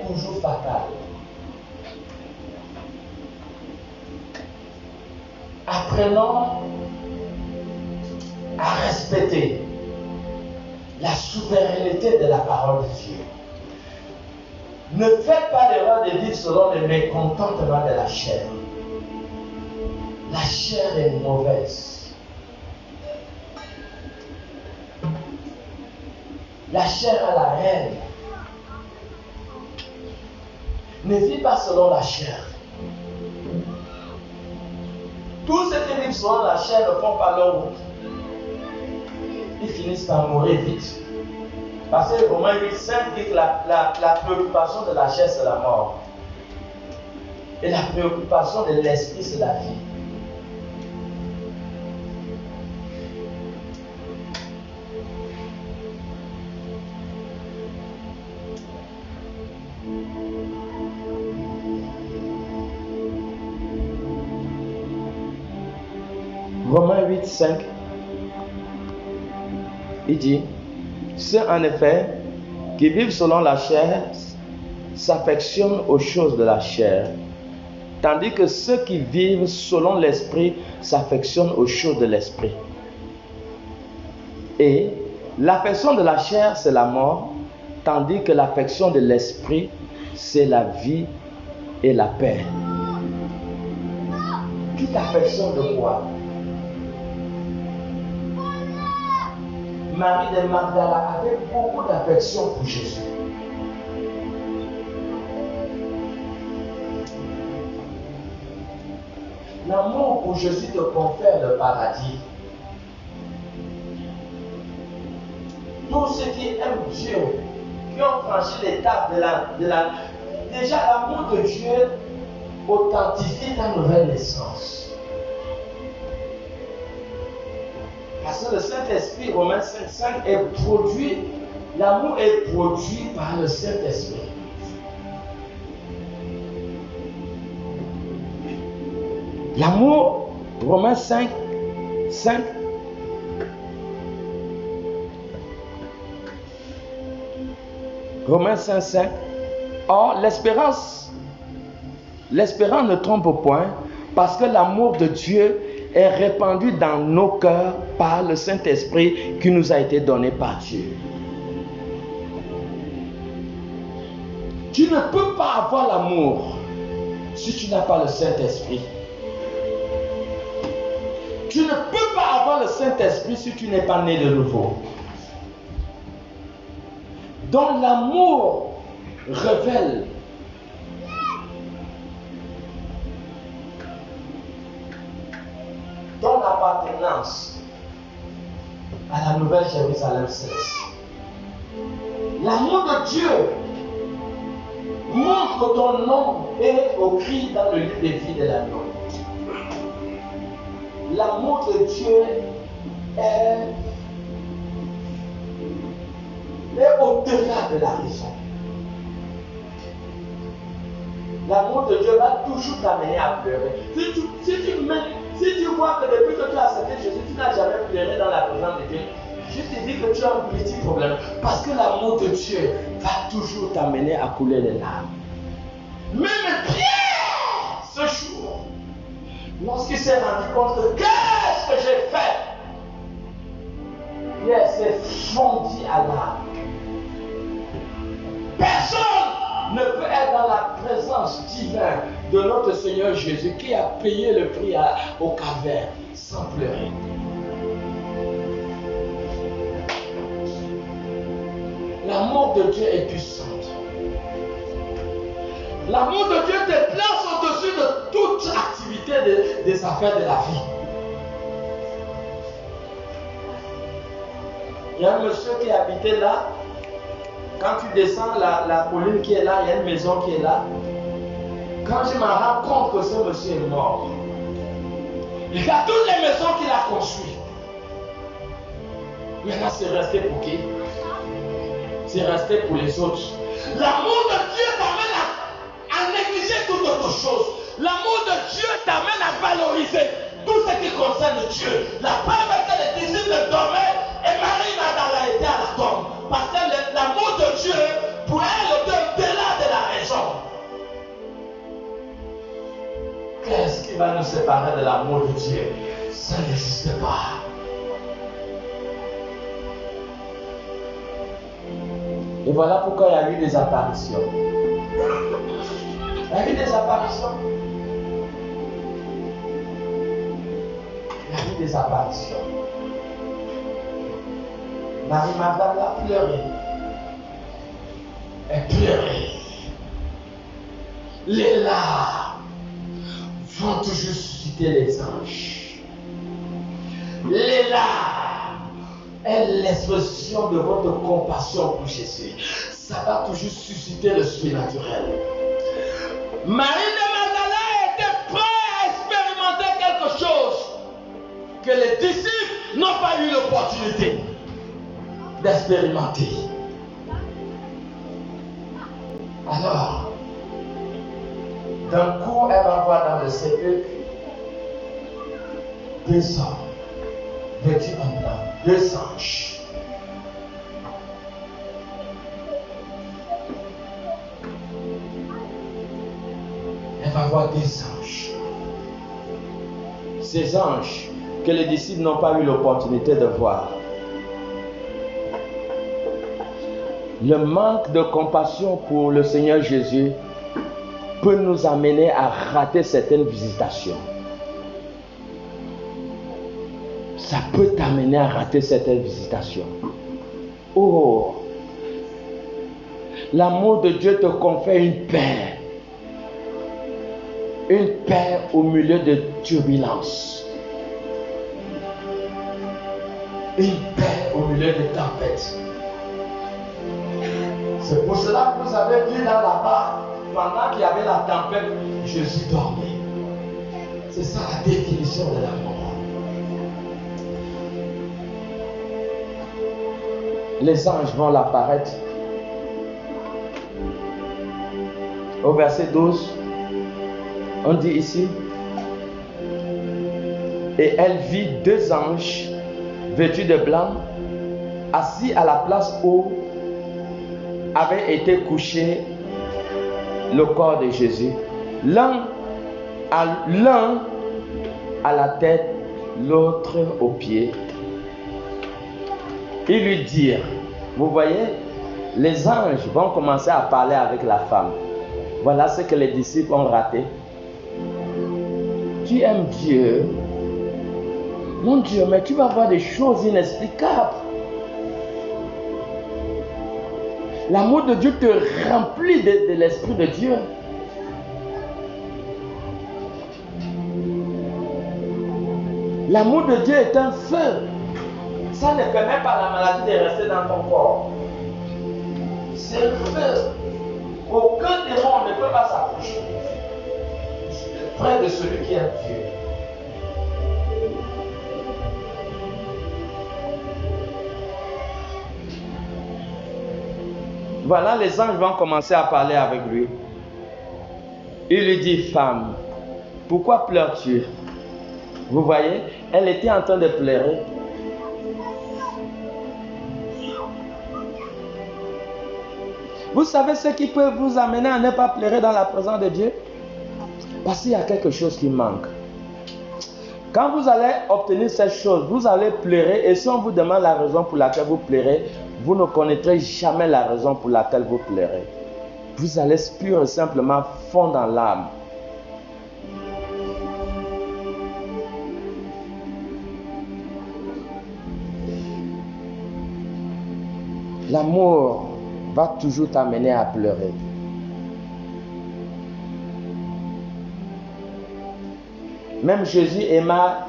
toujours fatale. Apprenons à respecter la souveraineté de la parole de Dieu. Ne faites pas l'erreur de vivre selon le mécontentement de la chair. La chair est mauvaise. La chair a la haine. Ne vis pas selon la chair. Tous ceux qui vivent selon la chair ne font pas leur route. Ils finissent par mourir vite. Parce que Romains 8:5 dit que la préoccupation de la chair, c'est la mort. Et la préoccupation de l'esprit, c'est la vie. Romains 8:5, il dit, ceux en effet qui vivent selon la chair s'affectionnent aux choses de la chair, tandis que ceux qui vivent selon l'esprit s'affectionnent aux choses de l'esprit. Et l'affection de la chair, c'est la mort, tandis que l'affection de l'esprit, c'est la vie et la paix. Tu t'affectionnes de quoi? Marie de Magdala avait beaucoup d'affection pour Jésus. L'amour pour Jésus te confère le paradis. Tous ceux qui aiment Dieu, qui ont franchi l'étape déjà l'amour de Dieu authentifie ta nouvelle naissance. Parce que le Saint-Esprit, Romains 5,5, est produit, l'amour est produit par le Saint-Esprit. L'amour, Romains 5, Romains 5. Or, l'espérance ne trompe point, parce que l'amour de Dieu est répandu dans nos cœurs par le Saint-Esprit qui nous a été donné par Dieu. Tu ne peux pas avoir l'amour si tu n'as pas le Saint-Esprit. Tu ne peux pas avoir le Saint-Esprit si tu n'es pas né de nouveau. Donc l'amour révèle ton appartenance à la nouvelle Jérusalem céleste. L'amour de Dieu montre que ton nom est écrit dans le livre des vies de l'agneau. L'amour de Dieu est au-delà de la raison. L'amour de Dieu va toujours t'amener à pleurer. Si tu vois que depuis que tu as accepté Jésus, tu n'as jamais pleuré dans la présence de Dieu, je te dis que tu as un petit problème. Parce que l'amour de Dieu va toujours t'amener à couler les larmes. Même Pierre, ce jour, lorsqu'il s'est rendu compte que qu'est-ce que j'ai fait, Pierre s'est fondi à larmes. Personne ne peut être dans la présence divine de notre Seigneur Jésus qui a payé le prix au calvaire sans pleurer. L'amour de Dieu est puissant. L'amour de Dieu te place au-dessus de toute activité des affaires de la vie. Il y a un monsieur qui habitait là. Quand tu descends la colline qui est là, il y a une maison qui est là. Quand je me rends compte que ce monsieur est mort, il y a toutes les maisons qu'il a construites. Maintenant, c'est resté pour qui? C'est resté pour les autres. L'amour de Dieu t'amène à négliger toute autre chose. L'amour de Dieu t'amène à valoriser tout ce qui concerne Dieu. La preuve est que les disciples dormaient et Marie-Magdala était à la tombe. Parce que l'amour de Dieu, pour elle, était au-delà de la raison. Qu'est-ce qui va nous séparer de l'amour de Dieu? Ça n'existe pas. Et voilà pourquoi il y a eu des apparitions. Il y a eu des apparitions. Il y a eu des apparitions. Marie-Magdala a pleuré. Elle pleurait. Les larmes vont toujours susciter les anges. Les larmes est l'expression de votre compassion pour Jésus. Ça va toujours susciter le surnaturel. Marie de Magdala était prête à expérimenter quelque chose que les disciples n'ont pas eu l'opportunité d'expérimenter. Alors, d'un coup, elle va voir dans le sépulcre deux hommes vêtus en blanc, deux anges. Elle va voir deux anges. ces anges que les disciples n'ont pas eu l'opportunité de voir. Le manque de compassion pour le Seigneur Jésus peut nous amener à rater certaines visitations. Ça peut t'amener à rater certaines visitations. Oh, l'amour de Dieu te confère une paix. Une paix au milieu de turbulences. Une paix au milieu de tempêtes. C'est pour cela que vous avez vu là là-bas, pendant qu'il y avait la tempête, Jésus dormait. C'est ça la définition de l'amour. Les anges vont l'apparaître. Au verset 12, on dit ici, et elle vit deux anges vêtus de blanc, assis à la place où avait été couché le corps de Jésus. L'un à la tête, l'autre aux pieds. Ils lui dirent, vous voyez, les anges vont commencer à parler avec la femme. Voilà ce que les disciples ont raté. Tu aimes Dieu, mon Dieu, mais tu vas voir des choses inexplicables. L'amour de Dieu te remplit de l'Esprit de Dieu. L'amour de Dieu est un feu. Ça ne permet pas à la maladie de rester dans ton corps. C'est un feu. Aucun démon ne peut pas s'approcher près de celui qui aime Dieu. Voilà, les anges vont commencer à parler avec lui. Il lui dit, femme, pourquoi pleures-tu? Vous voyez, elle était en train de pleurer. Vous savez ce qui peut vous amener à ne pas pleurer dans la présence de Dieu? Parce qu'il y a quelque chose qui manque. Quand vous allez obtenir cette chose, vous allez pleurer, et si on vous demande la raison pour laquelle vous pleurez, vous ne connaîtrez jamais la raison pour laquelle vous pleurez. Vous allez pur et simplement fondre dans l'âme. L'amour va toujours t'amener à pleurer. Même Jésus aima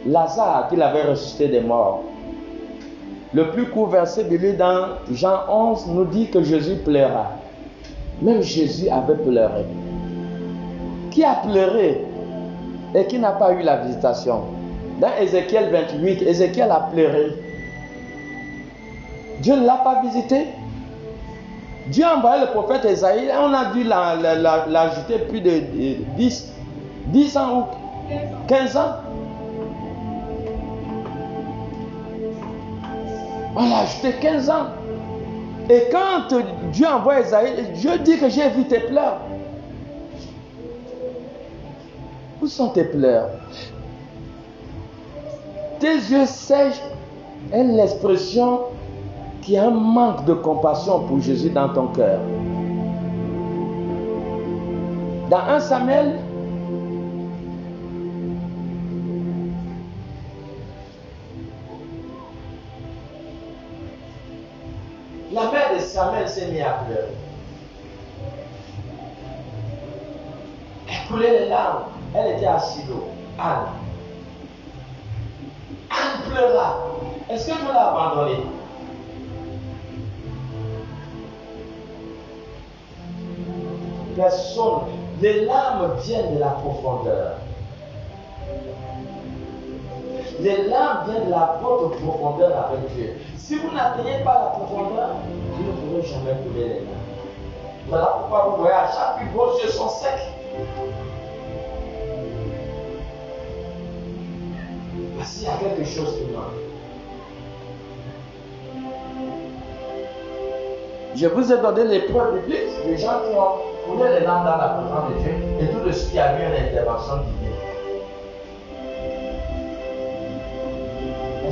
Lazare qu'il avait ressuscité des morts. Le plus court verset de lui dans Jean 11 nous dit que Jésus pleura. Même Jésus avait pleuré. Qui a pleuré et qui n'a pas eu la visitation? Dans Ézéchiel 28, Ézéchiel a pleuré. Dieu ne l'a pas visité. Dieu a envoyé le prophète Esaïe. On a dû l'ajouter plus de 10 ans ou 15 ans. On l'a ajouté 15 ans. Et quand Dieu envoie Esaïe, Dieu dit que j'ai vu tes pleurs. Où sont tes pleurs? Tes yeux sèches est l'expression qu'il y a un manque de compassion pour Jésus dans ton cœur. Dans 1 Samuel, la mère de Samuel s'est mise à pleurer. Elle coulait les larmes. Elle était à Silo. Anne. Anne pleura. Est-ce que tu l'as abandonné? Personne. Les larmes viennent de la profondeur. Les larmes viennent de votre profondeur avec Dieu. Si vous n'atteignez pas la profondeur, vous ne pourrez jamais couler les larmes. Voilà pourquoi vous voyez à chaque fois vos yeux sont secs. Parce qu'il y a quelque chose qui manque. Je vous ai donné les preuves bibliques des gens qui ont coulé les larmes dans la présence de Dieu et tout de suite il y a eu une intervention divine.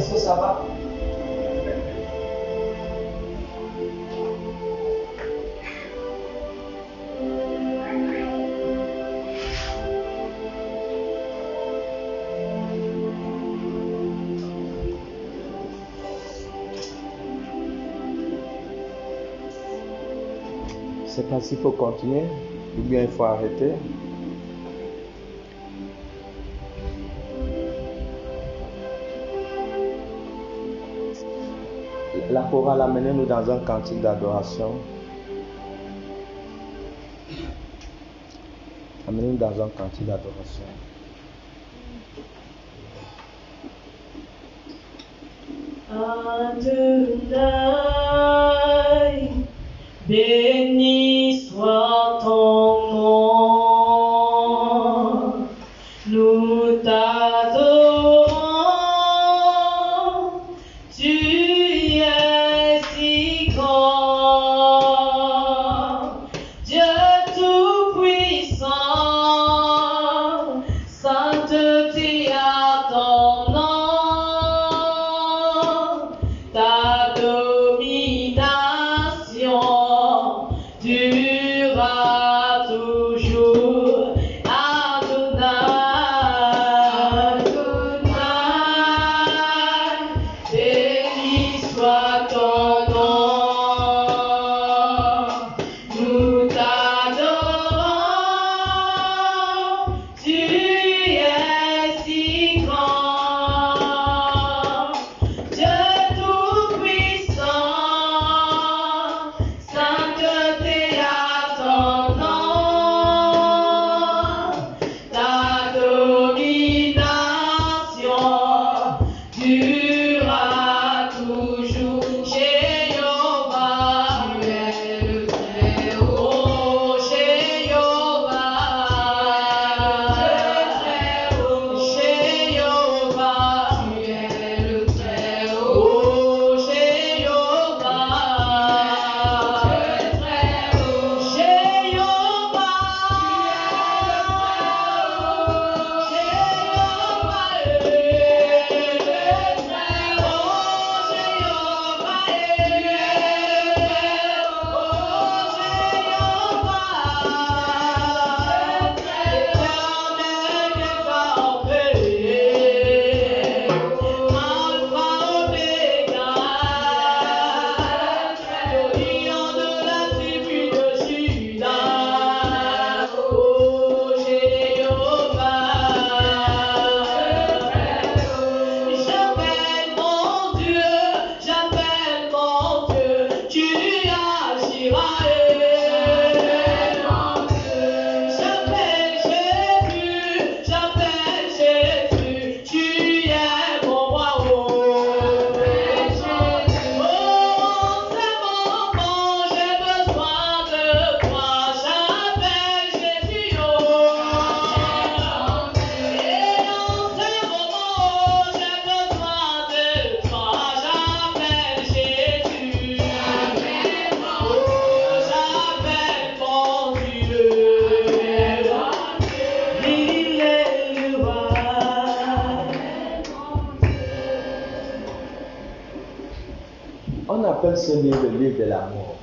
Est-ce que ça va? Je ne sais pas s'il faut continuer ou bien il faut arrêter. La chorale a mené nous dans un cantique d'adoration. Amenez-nous dans un cantique d'adoration. Adonai, béni soit ton nom, nous t'adorons, tu es si grand, Dieu tout-puissant, sainteté à ton nom, ta domination durera toujours. Adonai, béni soit ton nom, nous t'adorons, tu es si grand, Dieu tout-puissant, sainteté à ton nom, ta domination durera toujours. Jéhovah, tu es le Très-Haut. Jéhovah, Jéhovah, tu es le Très-Haut. Jéhovah, j'appelle mon Dieu, tu agiras. J'appelle Jésus, tu es mon royaume. Oh, en ce moment, j'ai besoin de toi. J'appelle Jésus. Et en ce moment, j'ai besoin de toi. J'appelle Jésus. Oh, j'appelle mon Dieu. Il est le roi. On appelle ce livre le livre de l'amour.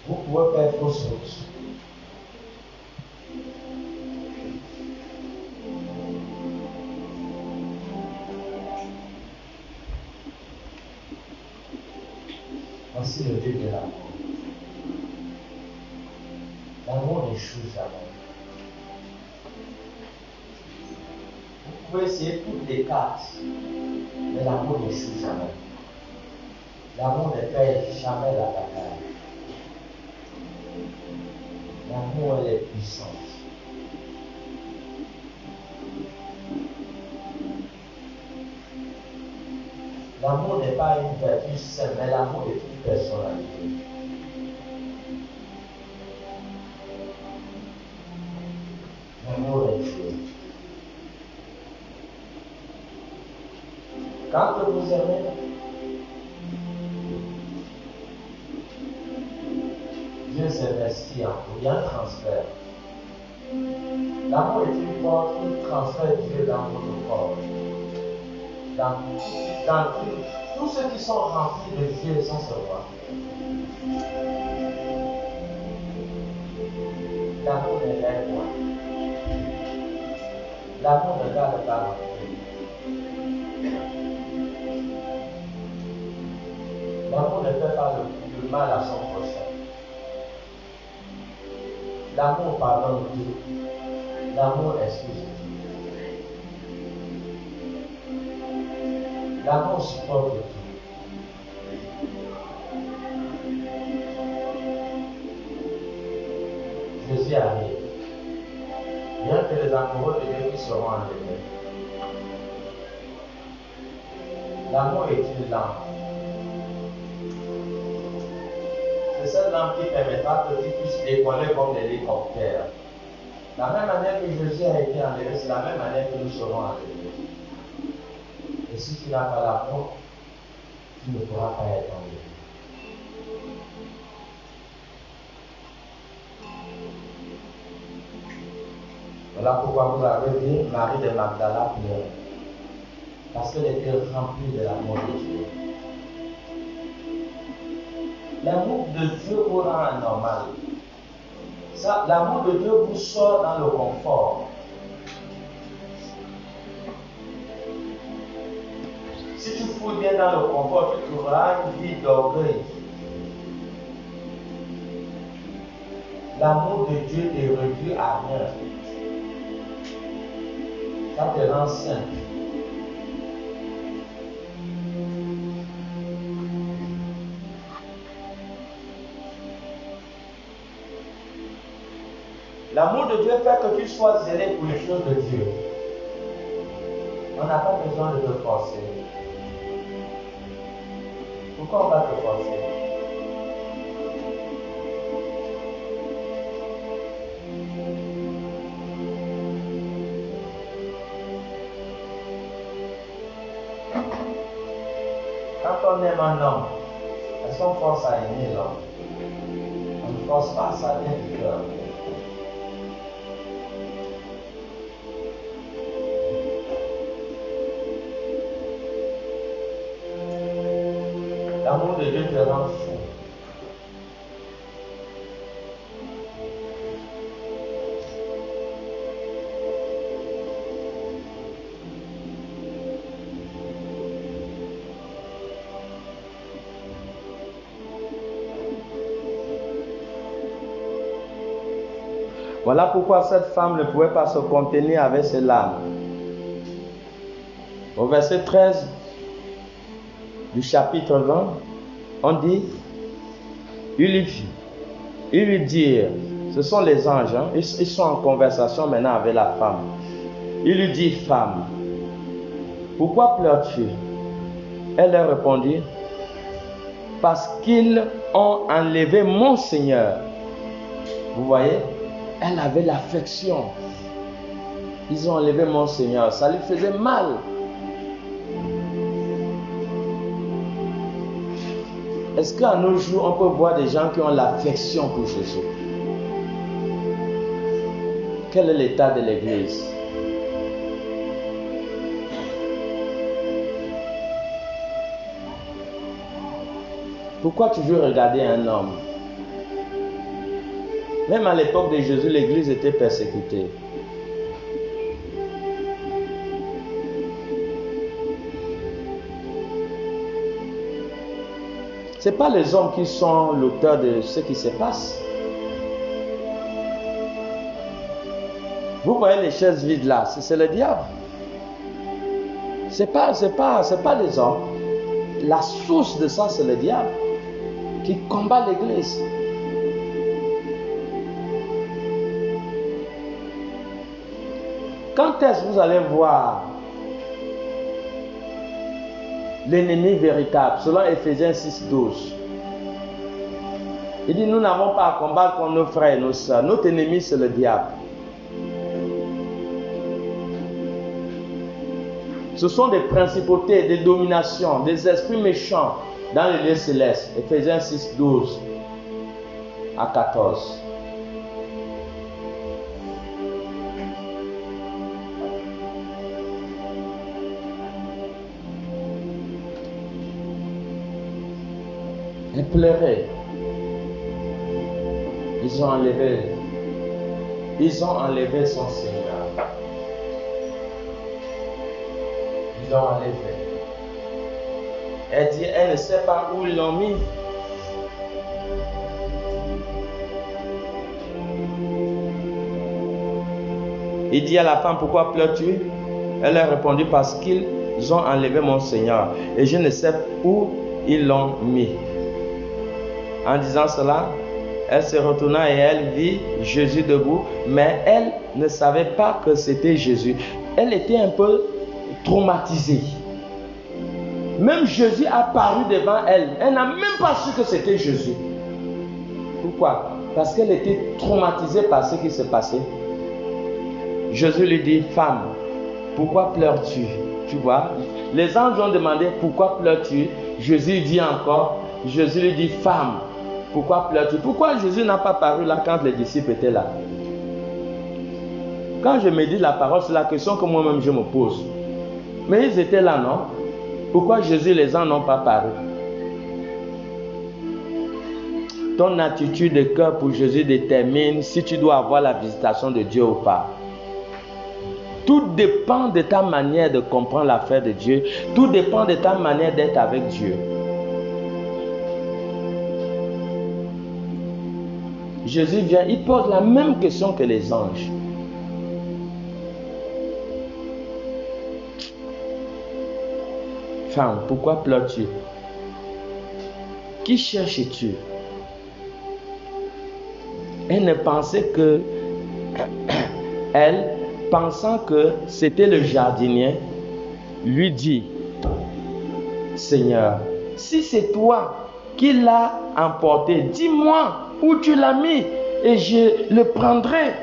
Vous pouvez faire fausse route. Voici le livre de l'amour. L'amour n'échoue jamais. Vous pouvez essayer toutes les cartes, mais l'amour n'échoue jamais. L'amour ne paye jamais la bataille. L'amour, elle est puissante. L'amour n'est pas une vertu seule, mais l'amour est une personnalité. L'amour est Dieu. Quand vous aimez, Dieu s'investit en vous. Il y a un transfert. L'amour est une porte qui transfère Dieu dans votre corps. Dans tous ceux qui sont remplis de Dieu sans se voir. L'amour ne l'aide pas. L'amour ne garde pas l'envie. L'amour ne fait pas le mal à son prochain. L'amour pardonne tout. L'amour excuse tout. L'amour supporte tout. Jésus arrive. Bien que les amoureux de Dieu qui seront enlevés. L'amour est une lampe. C'est cette lampe qui permettra que tu puisses décoller comme l'hélicoptère. La même manière que Jésus a été enlevé, c'est la même manière que nous serons enlevés. Et si tu n'as pas l'amour, tu ne pourras pas être enlevé. Voilà pourquoi vous avez vu Marie de Magdala pleurer. Parce qu'elle était remplie de l'amour de Dieu. L'amour de Dieu vous rend anormal. L'amour de Dieu vous sort dans le confort. Si tu fouilles bien dans le confort, tu trouveras une vie d'orgueil. L'amour de Dieu te réduit à rien. Ça te rend simple. L'amour de Dieu fait que tu sois zélé pour les choses de Dieu. On n'a pas besoin de te forcer. Pourquoi on va te forcer? Quand on aime un homme, est-ce qu'on force à aimer l'homme? On ne force pas, ça vient du cœur. L'amour de Dieu te rend fou. Voilà pourquoi cette femme ne pouvait pas se contenir avec ses larmes. Au verset 13 du chapitre 20, on dit, ils lui dirent, ce sont les anges, hein, ils sont en conversation maintenant avec la femme. Il lui dit, femme, pourquoi pleures-tu? Elle leur répondit, parce qu'ils ont enlevé mon Seigneur. Vous voyez, elle avait l'affection. Ils ont enlevé mon Seigneur, ça lui faisait mal. Est-ce qu'à nos jours, on peut voir des gens qui ont l'affection pour Jésus? Quel est l'état de l'Église? Pourquoi tu veux regarder un homme? Même à l'époque de Jésus, l'Église était persécutée. Ce n'est pas les hommes qui sont l'auteur de ce qui se passe. Vous voyez les chaises vides là, c'est le diable. C'est pas les hommes. La source de ça, c'est le diable qui combat l'Église. Quand est-ce que vous allez voir l'ennemi véritable, selon Ephésiens 6, 12. Il dit, nous n'avons pas à combattre contre nos frères et nos sœurs. Notre ennemi, c'est le diable. Ce sont des principautés, des dominations, des esprits méchants dans les lieux célestes. Ephésiens 6, 12 à 14. pleuré. Ils ont enlevé son Seigneur. Ils l'ont enlevé. Elle dit, elle ne sait pas où ils l'ont mis. Il dit à la femme, pourquoi pleures-tu? Elle a répondu, parce qu'ils ont enlevé mon Seigneur et je ne sais où ils l'ont mis. En disant cela, elle se retourna et elle vit Jésus debout, mais elle ne savait pas que c'était Jésus. Elle était un peu traumatisée. Même Jésus a paru devant elle. Elle n'a même pas su que c'était Jésus. Pourquoi? Parce qu'elle était traumatisée par ce qui se passait. Jésus lui dit, femme, pourquoi pleures-tu? Tu vois, les anges ont demandé, pourquoi pleures-tu? Jésus dit encore, Jésus lui dit, femme, pourquoi pleures-tu? Pourquoi Jésus n'a pas paru là quand les disciples étaient là? Quand je me dis la parole, c'est la question que moi-même je me pose. Mais ils étaient là, non? Pourquoi Jésus et les anges n'ont pas paru? Ton attitude de cœur pour Jésus détermine si tu dois avoir la visitation de Dieu ou pas. Tout dépend de ta manière de comprendre l'affaire de Dieu. Tout dépend de ta manière d'être avec Dieu. Jésus vient, il pose la même question que les anges. Femme, pourquoi pleures-tu? Qui cherches-tu? Elle ne pensait que elle, pensant que c'était le jardinier, lui dit, Seigneur, si c'est toi qui l'as emporté, dis-moi où tu l'as mis et je le prendrai.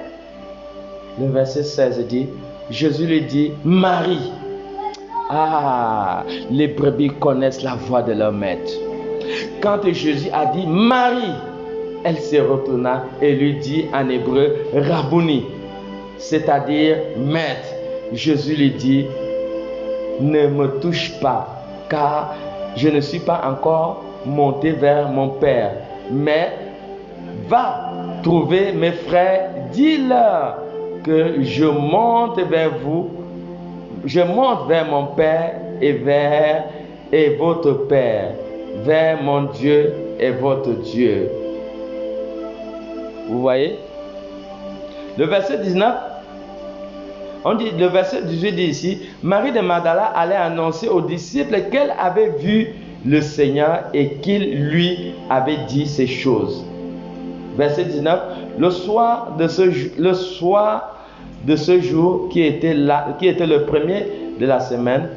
Le verset 16 dit, Jésus lui dit, Marie. Ah, les brebis connaissent la voix de leur maître. Quand Jésus a dit Marie, elle se retourna et lui dit en hébreu Rabouni, c'est-à-dire maître. Jésus lui dit, ne me touche pas, car je ne suis pas encore monté vers mon Père, mais va trouver mes frères, dis-leur que je monte vers vous, je monte vers mon Père et votre Père, vers mon Dieu et votre Dieu. Vous voyez? Le verset 19, le verset 18 dit ici, Marie de Magdala allait annoncer aux disciples qu'elle avait vu le Seigneur et qu'il lui avait dit ces choses. Verset 19, le soir de ce jour qui était le premier de la semaine,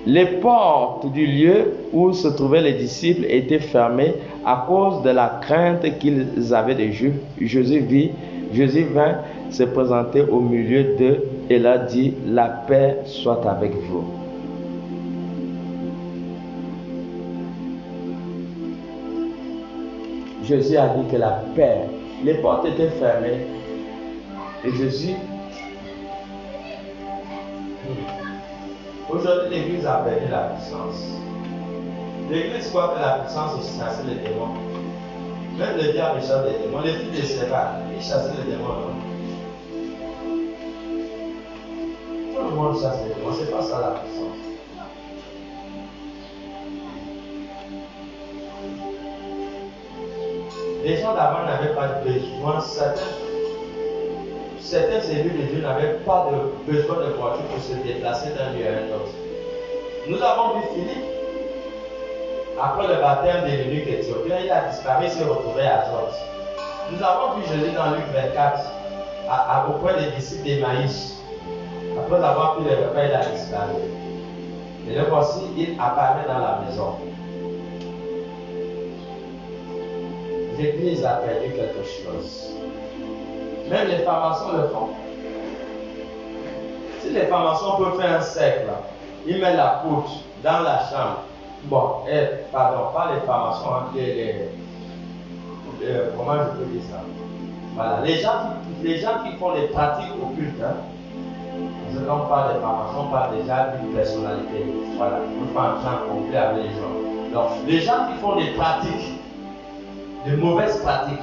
les portes du lieu où se trouvaient les disciples étaient fermées à cause de la crainte qu'ils avaient des Juifs. Jésus vint se présenter au milieu d'eux et leur dit, la paix soit avec vous. Jésus a dit que la paix, les portes étaient fermées et Jésus, aujourd'hui l'église a perdu la puissance. L'église croit que la puissance c'est chasser les démons. Même le diable chasse les démons. Les filles de Séba, ils chassaient les démons. Non? Tout le monde chasse les démons, c'est pas ça la puissance. Les gens d'avant n'avaient pas de besoin, certains élus de Dieu n'avaient pas de besoin de voiture pour se déplacer d'un lieu à un autre. Nous avons vu Philippe, après le baptême de l'eunuque éthiopien, il a disparu, il s'est retrouvé à Azote. Nous avons vu Jésus dans Luc 24, auprès des disciples d'Emmaüs. Après avoir pris le repas, il a disparu. Et le voici, il apparaît dans la maison. L'église a perdu quelque chose. Même les pharmaciens le font. Si les pharmaciens peuvent faire un cercle, ils mettent la poudre dans la chambre. Bon, pardon, pas les pharmaciens, comment je peux dire ça? Voilà, les gens qui font les pratiques occultes, hein, parce que quand on parle des pharmaciens, on parle déjà d'une personnalité. Voilà, on fait un champ complet avec les gens. Donc, les gens qui font des pratiques, de mauvaises pratiques,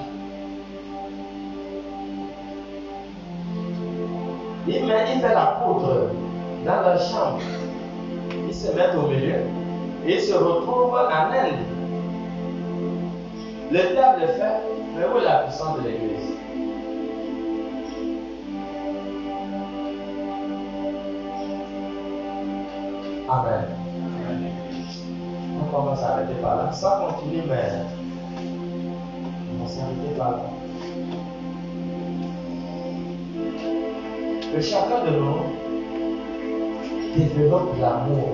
ils mettent la poudre dans leur chambre. Ils se mettent au milieu et ils se retrouvent en Inde. Le diable le fait, mais où est la puissance de l'Église? Amen. On va s'arrêter par là. Ça continue, mais on va s'arrêter par là. Que chacun de nous développe l'amour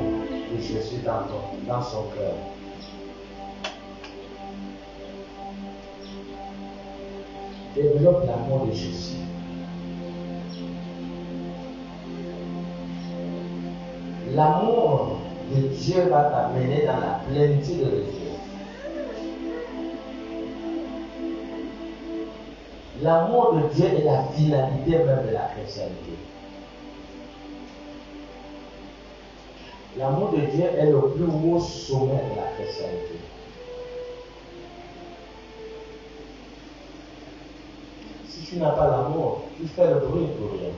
de Jésus dans son cœur. Développe l'amour de Jésus. L'amour de Dieu va t'amener dans la plénitude de Dieu. L'amour de Dieu est la finalité même de la chrétienté. L'amour de Dieu est le plus haut sommet de la chrétienté. Si tu n'as pas l'amour, tu fais le bruit pour rien.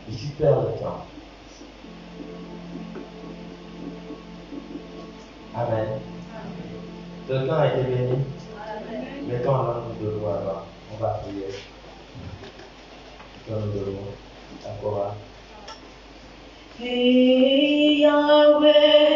Et tu perds le temps. Amen. Quelqu'un a été béni. Mettons en langue de loi alors. On va prier. Dans le loi. D'accord. Hey Yahweh.